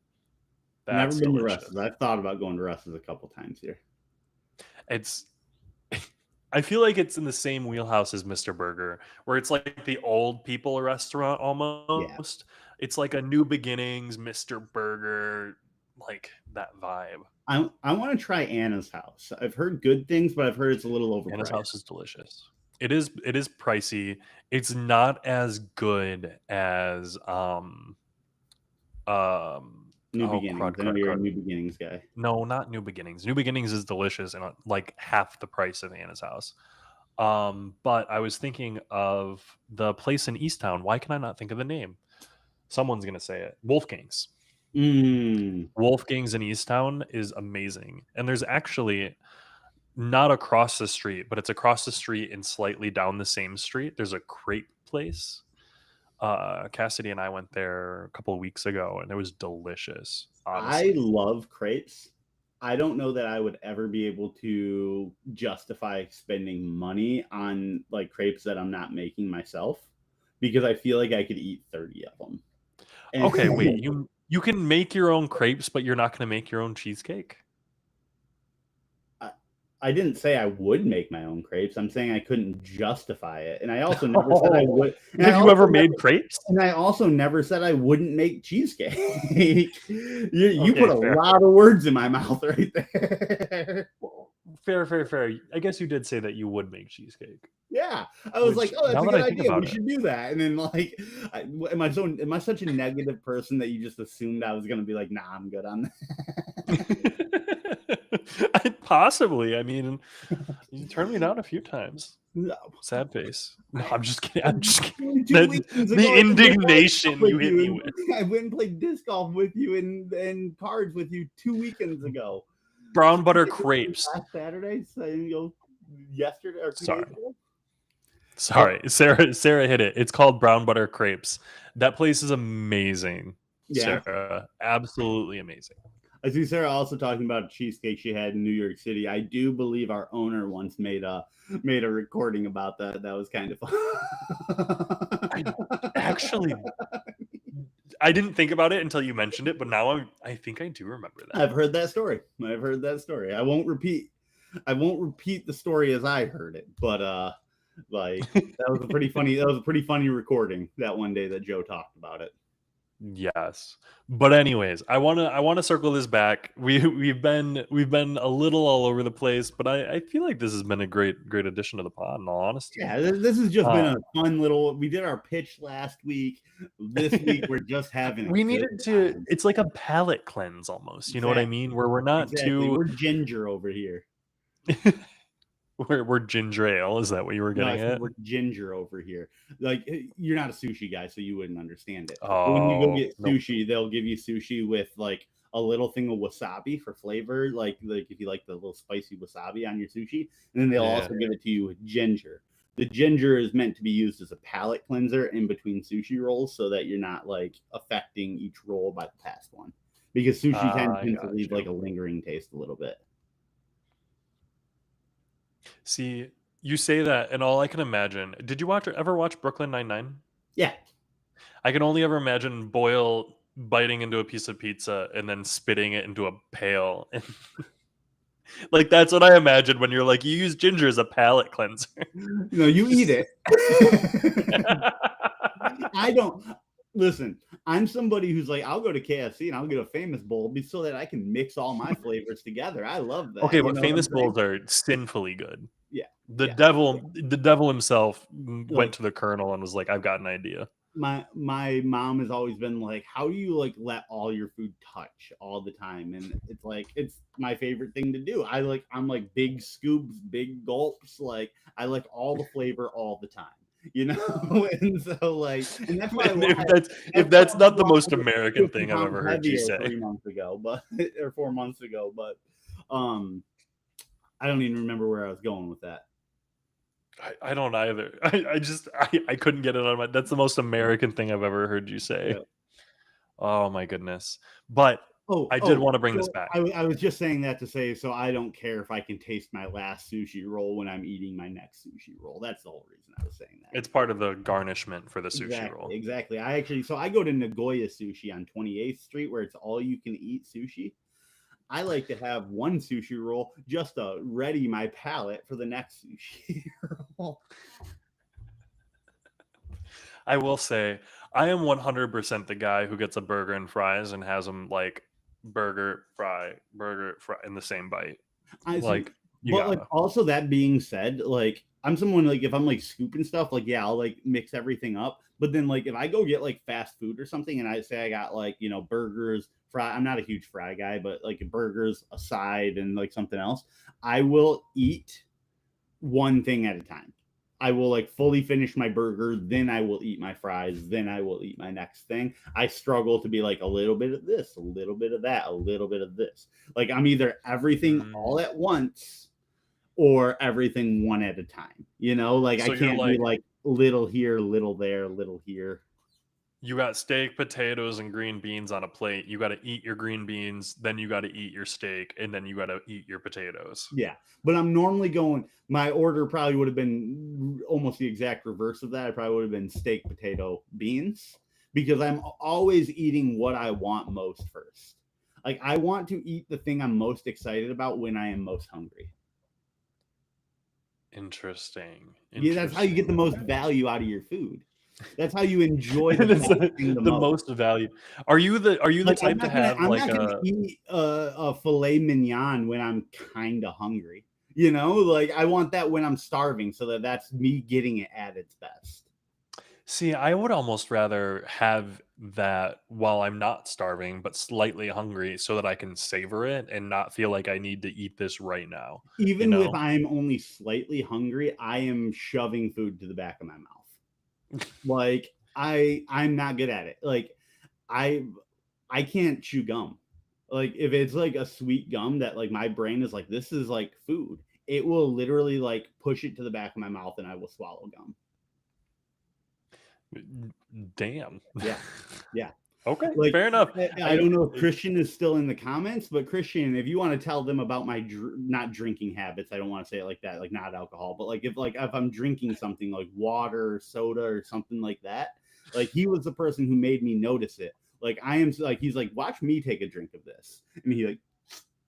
A: That's
B: been to Russ's.
A: delicious.
B: I've thought about going to Russ's a couple times here.
A: It's I feel like it's in the same wheelhouse as Mr. Burger, where it's like the old people restaurant
B: Yeah.
A: almost. It's like a new beginnings, Mr. Burger, like that vibe.
B: I want to try Anna's house. I've heard good things, but I've heard it's a little
A: And his
B: overpriced.
A: house is delicious. It is pricey. It's not as good as
B: New
A: oh
B: beginnings.
A: crud
B: I know
A: crud
B: you're a
A: crud.
B: new beginnings guy.
A: No, not New Beginnings. New Beginnings is delicious and like half the price of Anna's house. But I was thinking of the place in Easttown. Why can I not think of the name? Someone's gonna say it. Wolfgang's.
B: Mm.
A: Wolfgang's in Easttown is amazing. And there's actually not across the street, but it's across the street and slightly down the same street. There's a crepe place. Cassidy and I went there a couple of weeks ago and it was delicious,
B: I
A: honestly.
B: love crepes. I don't know that I would ever be able to justify spending money on like crepes that I'm not making myself because I feel like I could eat 30 of them.
A: Okay, wait,
B: And
A: You can make your own crepes, but you're not going to make your own cheesecake.
B: I didn't say I would make my own crepes. I'm saying I couldn't justify it, and I also never said I
A: Oh,
B: would. And I
A: have you
B: also
A: ever
B: never,
A: made crepes?
B: and I also never said I wouldn't make cheesecake. You put
A: Okay,
B: a
A: fair.
B: lot of words in my mouth right there.
A: Fair. I guess you did say that you would make cheesecake.
B: Yeah, I was like,
A: Which,
B: oh, that's
A: now
B: a
A: that
B: good
A: I think
B: idea. We
A: about it,
B: should do that. And then like, am I such a negative person that you just assumed I was gonna be like, nah, I'm good on that?
A: possibly. I mean, you turned me down a few times.
B: No,
A: Sad face. No,
B: I,
A: I'm just kidding. I'm just kidding.
B: 2 weekends
A: The
B: ago, I went and played golf
A: indignation
B: with
A: you hit
B: you,
A: me
B: and
A: with.
B: I went and played disc golf with you and cards with you 2 weekends ago.
A: Brown butter crepes.
B: Last Saturday, so you know, yesterday or 2 days
A: Sorry.
B: ago.
A: Sorry. Sarah hit it. It's called brown butter crepes. That place is amazing.
B: Yeah,
A: Sarah. Absolutely amazing.
B: I see Sarah also talking about a cheesecake she had in New York City. I do believe our owner once made a recording about that. That was kind of
A: I
B: fun.
A: actually I didn't think about it until you mentioned it, but now I think I do remember that.
B: I've heard that story. I won't repeat the story as I heard it, but like that was a pretty funny recording that one day that Joe talked about it.
A: Yes. But anyways, I wanna circle this back. We've been a little all over the place, but I feel like this has been a great addition to the pod, in all honesty.
B: Yeah, this has just been
A: Uh,
B: a fun little. We did our pitch last week. This week we're just having a
A: we
B: good
A: needed to
B: time.
A: it's like a palate cleanse almost, you know what I
B: Exactly.
A: mean? Where we're not
B: Exactly.
A: too
B: We're ginger over here.
A: we're ginger ale, is that what you were
B: No, I
A: getting
B: said
A: at?
B: we're ginger over here. Like you're not a sushi guy, so you wouldn't understand it. But when you go
A: Oh,
B: get
A: nope.
B: sushi, they'll give you sushi with like a little thing of wasabi for flavor, like if you like the little spicy wasabi on your sushi, and then they'll
A: Yeah.
B: also give it to you with ginger. The ginger is meant to be used as a palate cleanser in between sushi rolls, so that you're not like affecting each roll by the past one, because sushi kind of
A: I
B: tends to
A: got
B: leave like
A: you.
B: a lingering taste a little bit.
A: See, you say that, and all I can imagine. Did you ever watch Brooklyn Nine-Nine?
B: Yeah,
A: I can only ever imagine Boyle biting into a piece of pizza and then spitting it into a pail. And like that's what I imagine when you're like, you use ginger as a palate cleanser.
B: you eat
A: Just-
B: it. I don't listen. I'm somebody who's like, I'll go to KFC and I'll get a famous bowl so that I can mix all my flavors together. I love that.
A: okay,
B: You
A: but
B: know what I'm
A: famous
B: saying?
A: bowls are sinfully good.
B: Yeah,
A: The
B: yeah.
A: devil himself went
B: Like
A: to the colonel and was like, I've got an idea.
B: my mom has always been like, how do you like let all your food touch all the time? And it's like it's my favorite thing to do. I'm like big scoops, big gulps. Like I like all the flavor all the time. You know, and so like, and that's why
A: If
B: why
A: that's not the
B: I
A: most
B: was
A: American
B: 50
A: thing I've
B: pounds
A: ever heard you
B: heavier
A: say.
B: 3 months ago, but or 4 months ago. But um, I don't even remember where I was going with that.
A: I don't either. I couldn't get it on my. That's the most American thing I've ever heard you say.
B: Yeah.
A: Oh my goodness! But
B: Oh,
A: I did
B: oh,
A: want to bring this
B: so
A: back.
B: I was just saying that to say, so I don't care if I can taste my last sushi roll when I'm eating my next sushi roll. That's the whole reason I was saying that.
A: It's part of the garnishment for the sushi
B: Exactly,
A: roll.
B: exactly. I go to Nagoya Sushi on 28th Street where it's all you can eat sushi. I like to have one sushi roll just to ready my palate for the next sushi roll.
A: I will say I am 100% the guy who gets a burger and fries and has them like burger fry in the same bite.
B: I see.
A: Like you
B: But like
A: gotta.
B: also that being said, like I'm someone like if I'm like scooping stuff, like yeah, I'll like mix everything up. But then like if I go get like fast food or something and I say I got like, burgers, fry, I'm not a huge fry guy, but like burgers, a side and like something else, I will eat one thing at a time. I will like fully finish my burger, then I will eat my fries, then I will eat my next thing. I struggle to be like a little bit of this, a little bit of that, a little bit of this. Like I'm either everything all
A: Mm.
B: at once or everything one at a time. Like I
A: So you're
B: can't be
A: like
B: like little here, little there, little here.
A: you got steak, potatoes, and green beans on a plate. You got to eat your green beans, then you got to eat your steak, and then you got to eat your potatoes.
B: Yeah. But I'm normally going, my order probably would have been almost the exact reverse of that. I probably would have been steak, potato, beans. because I'm always eating what I want most first. Like I want to eat the thing I'm most excited about when I am most hungry.
A: Interesting.
B: Yeah, that's how you get
A: Interesting.
B: the most
A: Okay.
B: value out of your food. That's how you enjoy the
A: And it's
B: best thing the
A: the
B: most.
A: most value. Are you the
B: Like
A: type to have
B: I'm
A: like
B: not gonna
A: a
B: eat a filet mignon when I'm kind of hungry. You know, like I want that when I'm starving, so that's me getting it at its best.
A: See, I would almost rather have that while I'm not starving, but slightly hungry so that I can savor it and not feel like I need to eat this right now, you
B: Even if
A: know?
B: I'm only slightly hungry, I am shoving food to the back of my mouth. Like I'm not good at it. Like I I can't chew gum. Like if it's like a sweet gum that like my brain is like this is like food, it will literally like push it to the back of my mouth and I will swallow gum.
A: Damn.
B: Yeah. Yeah.
A: Okay,
B: Like
A: fair enough.
B: I
A: I
B: don't know if Christian is still in the comments, but Christian, if you want to tell them about my not drinking habits, I don't want to say it like that, like not alcohol, but like if I'm drinking something like water, or soda, or something like that, like he was the person who made me notice it. Like I am like he's like, watch me take a drink of this, and he like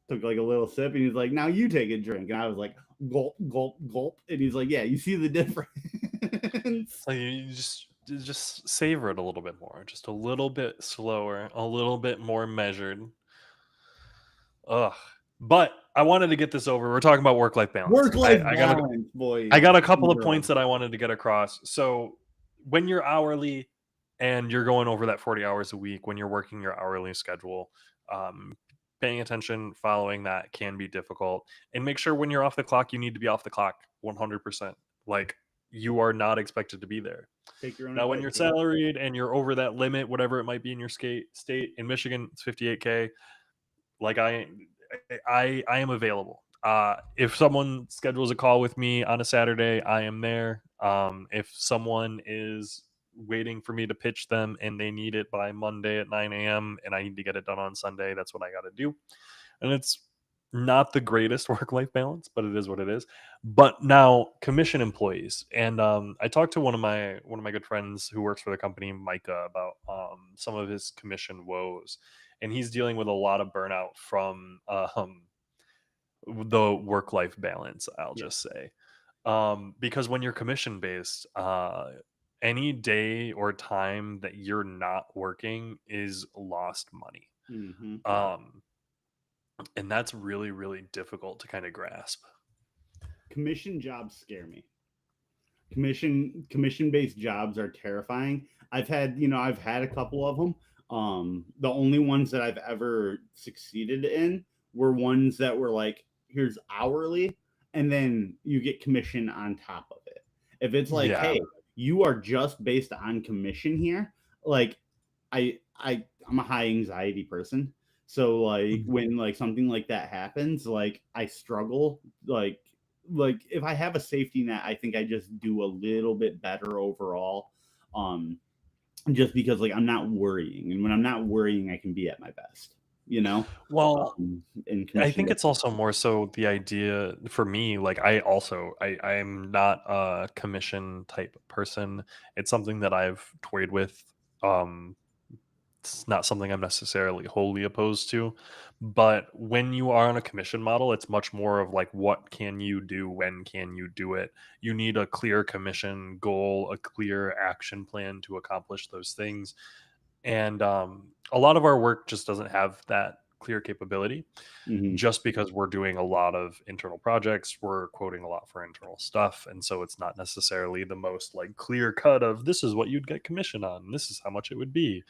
B: took like a little sip, and he's like, now you take a drink, and I was like, gulp, gulp, gulp, and he's like, yeah, you see the difference.
A: so you just savor it a little bit more, just a little bit slower, a little bit more measured. Ugh. But I wanted to get this over. We're talking about work-life balance.
B: Work life balance,
A: I
B: boys
A: got a couple
B: and
A: of
B: girls.
A: points that I wanted to get across. So when you're hourly and you're going over that 40 hours a week, when you're working your hourly schedule, um, paying attention, following that can be difficult. And make sure when you're off the clock, you need to be off the clock 100%. Like you are not expected to be there.
B: Take your own
A: Now, when
B: advice,
A: you're
B: bro.
A: salaried and you're over that limit, whatever it might be in your state, in Michigan, it's 58K. Like I am available. If someone schedules a call with me on a Saturday, I am there. If someone is waiting for me to pitch them and they need it by Monday at 9 a.m. and I need to get it done on Sunday, that's what I got to do. And it's not the greatest work life balance, but it is what it is. But now commission employees, and I talked to one of my good friends who works for the company, Micah, about some of his commission woes, and he's dealing with a lot of burnout from the work life balance. I'll
B: Yeah.
A: just say because when you're commission based, any day or time that you're not working is lost money.
B: Hmm.
A: Um, and that's really really difficult to kind of grasp.
B: Commission jobs scare me. Commission based jobs are terrifying. I've had a couple of them. The only ones that I've ever succeeded in were ones that were like, here's hourly, and then you get commission on top of it. If it's like,
A: Yeah.
B: hey, you are just based on commission here, like I'm a high anxiety person. So like
A: Mhm.
B: when like something like that happens, like I struggle. Like if I have a safety net, I think I just do a little bit better overall. Um, just because like I'm not worrying, and when I'm not worrying, I can be at my best. You know,
A: Well,
B: in
A: I
B: commission.
A: think it's also more so the idea for me, like I'm not a commission type person. It's something that I've toyed with. Um it's not something I'm necessarily wholly opposed to. But when you are on a commission model, it's much more of like what can you do, when can you do it? You need a clear commission goal, a clear action plan to accomplish those things. And a lot of our work just doesn't have that clear capability
B: Hmm.
A: just because we're doing a lot of internal projects, we're quoting a lot for internal stuff, and so it's not necessarily the most like clear cut of this is what you'd get commission on, this is how much it would be.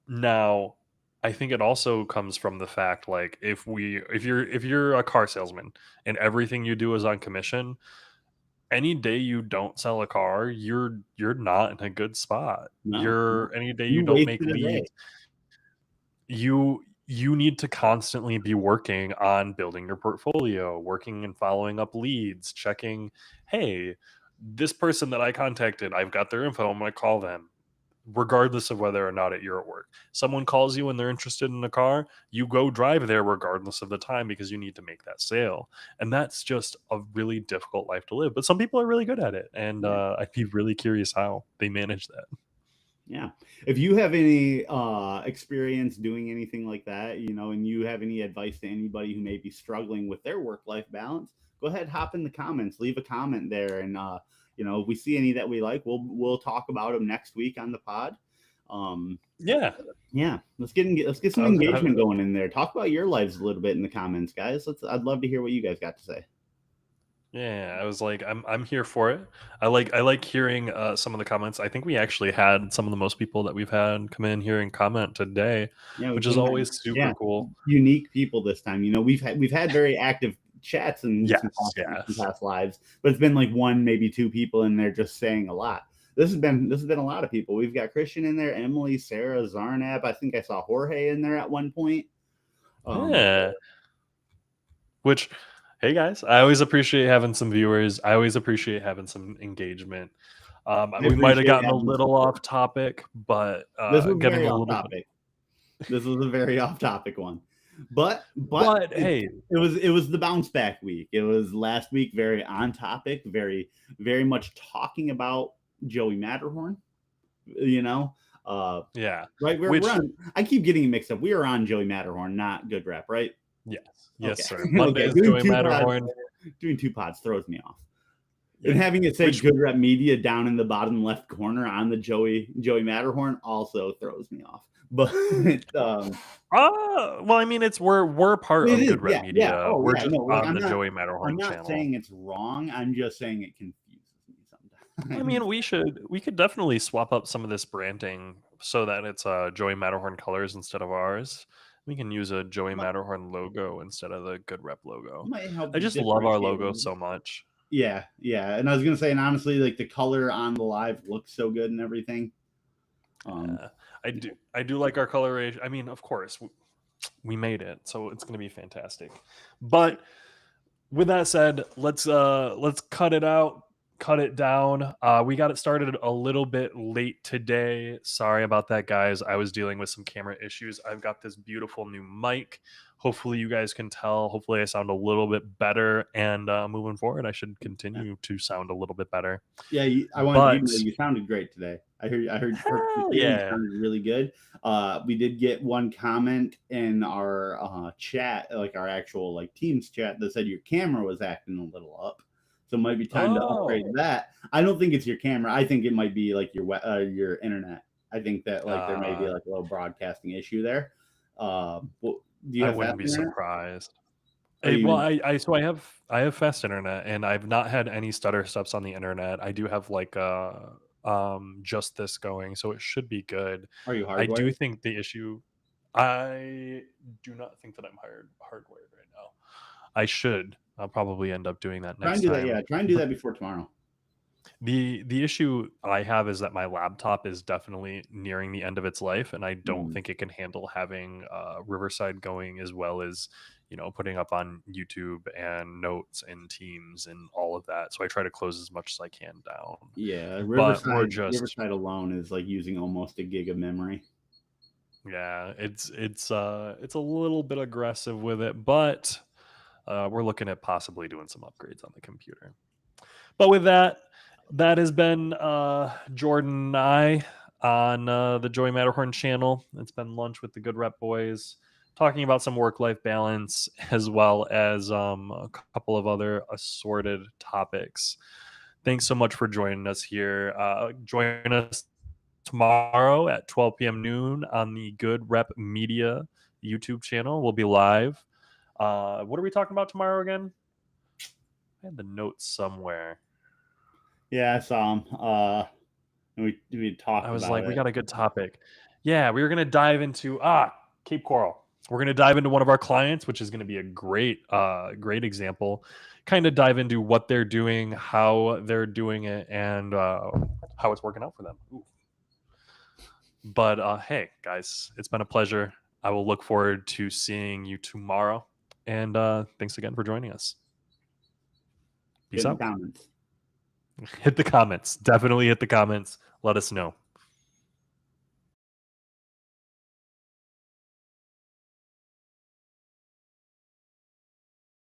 A: Now, I think it also comes from the fact like if you're a car salesman and everything you do is on commission, any day you don't sell a car, you're not in a good spot.
B: No, no,
A: You're any day you
B: you
A: don't make
B: wasted a day.
A: leads, you need to constantly be working on building your portfolio, working and following up leads, checking, hey, this person that I contacted, I've got their info, I'm going to call them regardless of whether or not you're at work. Someone calls you and they're interested in a car, you go drive there regardless of the time because you need to make that sale. And that's just a really difficult life to live. But some people are really good at it. And
B: Yeah.
A: I'd be really curious how they manage that.
B: Yeah. If you have any experience doing anything like that, and you have any advice to anybody who may be struggling with their work-life balance, go ahead, hop in the comments, leave a comment there, and if we see any that we like, we'll talk about them next week on the pod.
A: Yeah.
B: Yeah, let's get some engagement going in there. Talk about your lives a little bit in the comments, guys. I'd love to hear what you guys got to say.
A: Yeah, I was like, I'm here for it. I like hearing some of the comments. I think we actually had some of the most people that we've had come in here and comment today,
B: Yeah,
A: which is always super cool.
B: unique people this time. We've had very active chats in some
A: Yes,
B: some
A: yes.
B: past lives, but it's been like one, maybe two people in there just saying a lot. This has been a lot of people. We've got Christian in there, Emily, Sarah, Zarnab. I think I saw Jorge in there at one point.
A: Yeah. Which, hey guys, I always appreciate having some viewers. I always appreciate having some engagement.
B: I
A: We might have
B: appreciate
A: gotten a
B: having the
A: little
B: support.
A: off topic, but
B: This was
A: getting
B: very
A: a
B: off
A: little bit.
B: topic. This was a very off topic one, but
A: But hey,
B: it was the bounce back week. It was last week, very on topic, very very much talking about Joey Matterhorn. You know, uh,
A: yeah.
B: right? We're
A: Which
B: on. I keep getting it mixed up. We are on Joey Matterhorn, not Good Rep, right?
A: yes,
B: Okay,
A: sir.
B: okay.
A: Mondays, Joey Matterhorn.
B: Doing two pods throws me off. And
A: Yeah.
B: having it say
A: Which
B: Good Rep Media down in the bottom left corner on the Joey Matterhorn also throws me off. But
A: well, I mean, we're part
B: it
A: of
B: is,
A: Good Rep
B: yeah, yeah.
A: Media.
B: Oh,
A: We're
B: yeah.
A: just
B: No, like
A: on
B: I'm
A: the
B: not.
A: Joey
B: I'm
A: Matterhorn
B: not
A: channel.
B: saying it's wrong. I'm just saying it confuses me
A: I
B: sometimes.
A: mean, we could definitely swap up some of this branding so that it's Joey Matterhorn colors instead of ours. We can use a Joey
B: Might,
A: Matterhorn logo instead of the Good Rep logo.
B: might help
A: I just love our
B: differentiate a
A: logo
B: little.
A: so much.
B: Yeah, yeah. And I was gonna say, and honestly, like the color on the live looks so good and everything. Um,
A: Yeah, I do like our coloration. I mean, of course, we made it, so it's going to be fantastic. But with that said, let's cut it out, cut it down. We got it started a little bit late today. Sorry about that, guys. I was dealing with some camera issues. I've got this beautiful new mic. Hopefully you guys can tell. Hopefully I sound a little bit better, and moving forward I should continue to sound a little bit better.
B: yeah, I wanted you to know
A: But
B: you sounded great today. I heard perfectly
A: hell
B: clear. You
A: yeah.
B: sounded really good. We did get one comment in our chat, like our actual like Teams chat, that said your camera was acting a little up. So it might be time to upgrade
A: Oh.
B: that. I don't think it's your camera. I think it might be like your internet. I think that like there may be
A: uh
B: like a little broadcasting issue there. Do you
A: I
B: have fast
A: wouldn't be
B: internet?
A: surprised.
B: Are
A: Well,
B: you
A: I have fast internet, and I've not had any stutter steps on the internet. I do have like just this going, so it should be good.
B: are you
A: I do
B: hardwired?
A: think the issue. I do not think that I'm hardwired right now. I should. I'll probably end up doing that
B: Try and
A: next
B: do that. Yeah,
A: time.
B: try and do
A: But
B: that before tomorrow.
A: the issue I have is that my laptop is definitely nearing the end of its life, and I don't
B: Mm.
A: think it can handle having Riverside going as well as putting up on YouTube and notes and Teams and all of that. So I try to close as much as I can down.
B: Yeah,
A: But we're
B: Riverside
A: just
B: Riverside alone is like using almost a gig of memory.
A: yeah, it's a little bit aggressive with it, but we're looking at possibly doing some upgrades on the computer. But with that, that has been Jordan and I on the Joey Matterhorn channel. It's been lunch with the Good Rep Boys, talking about some work-life balance as well as a couple of other assorted topics. Thanks so much for joining us here. Join us tomorrow at 12 p.m. noon on the Good Rep Media YouTube channel. We'll be live. What are we talking about tomorrow again? I had the notes somewhere.
B: Yeah, I saw him. And we talked
A: I was
B: about
A: like, we
B: it.
A: got a good topic. Yeah, we were going to dive into Cape Coral. We're going to dive into one of our clients, which is going to be a great example. Kind of dive into what they're doing, how they're doing it, and how it's working out for them. Ooh. But hey, guys, it's been a pleasure. I will look forward to seeing you tomorrow. And thanks again for joining us.
B: Hit
A: Peace
B: in the
A: out.
B: comments.
A: Hit the comments. Definitely hit the comments. Let us know.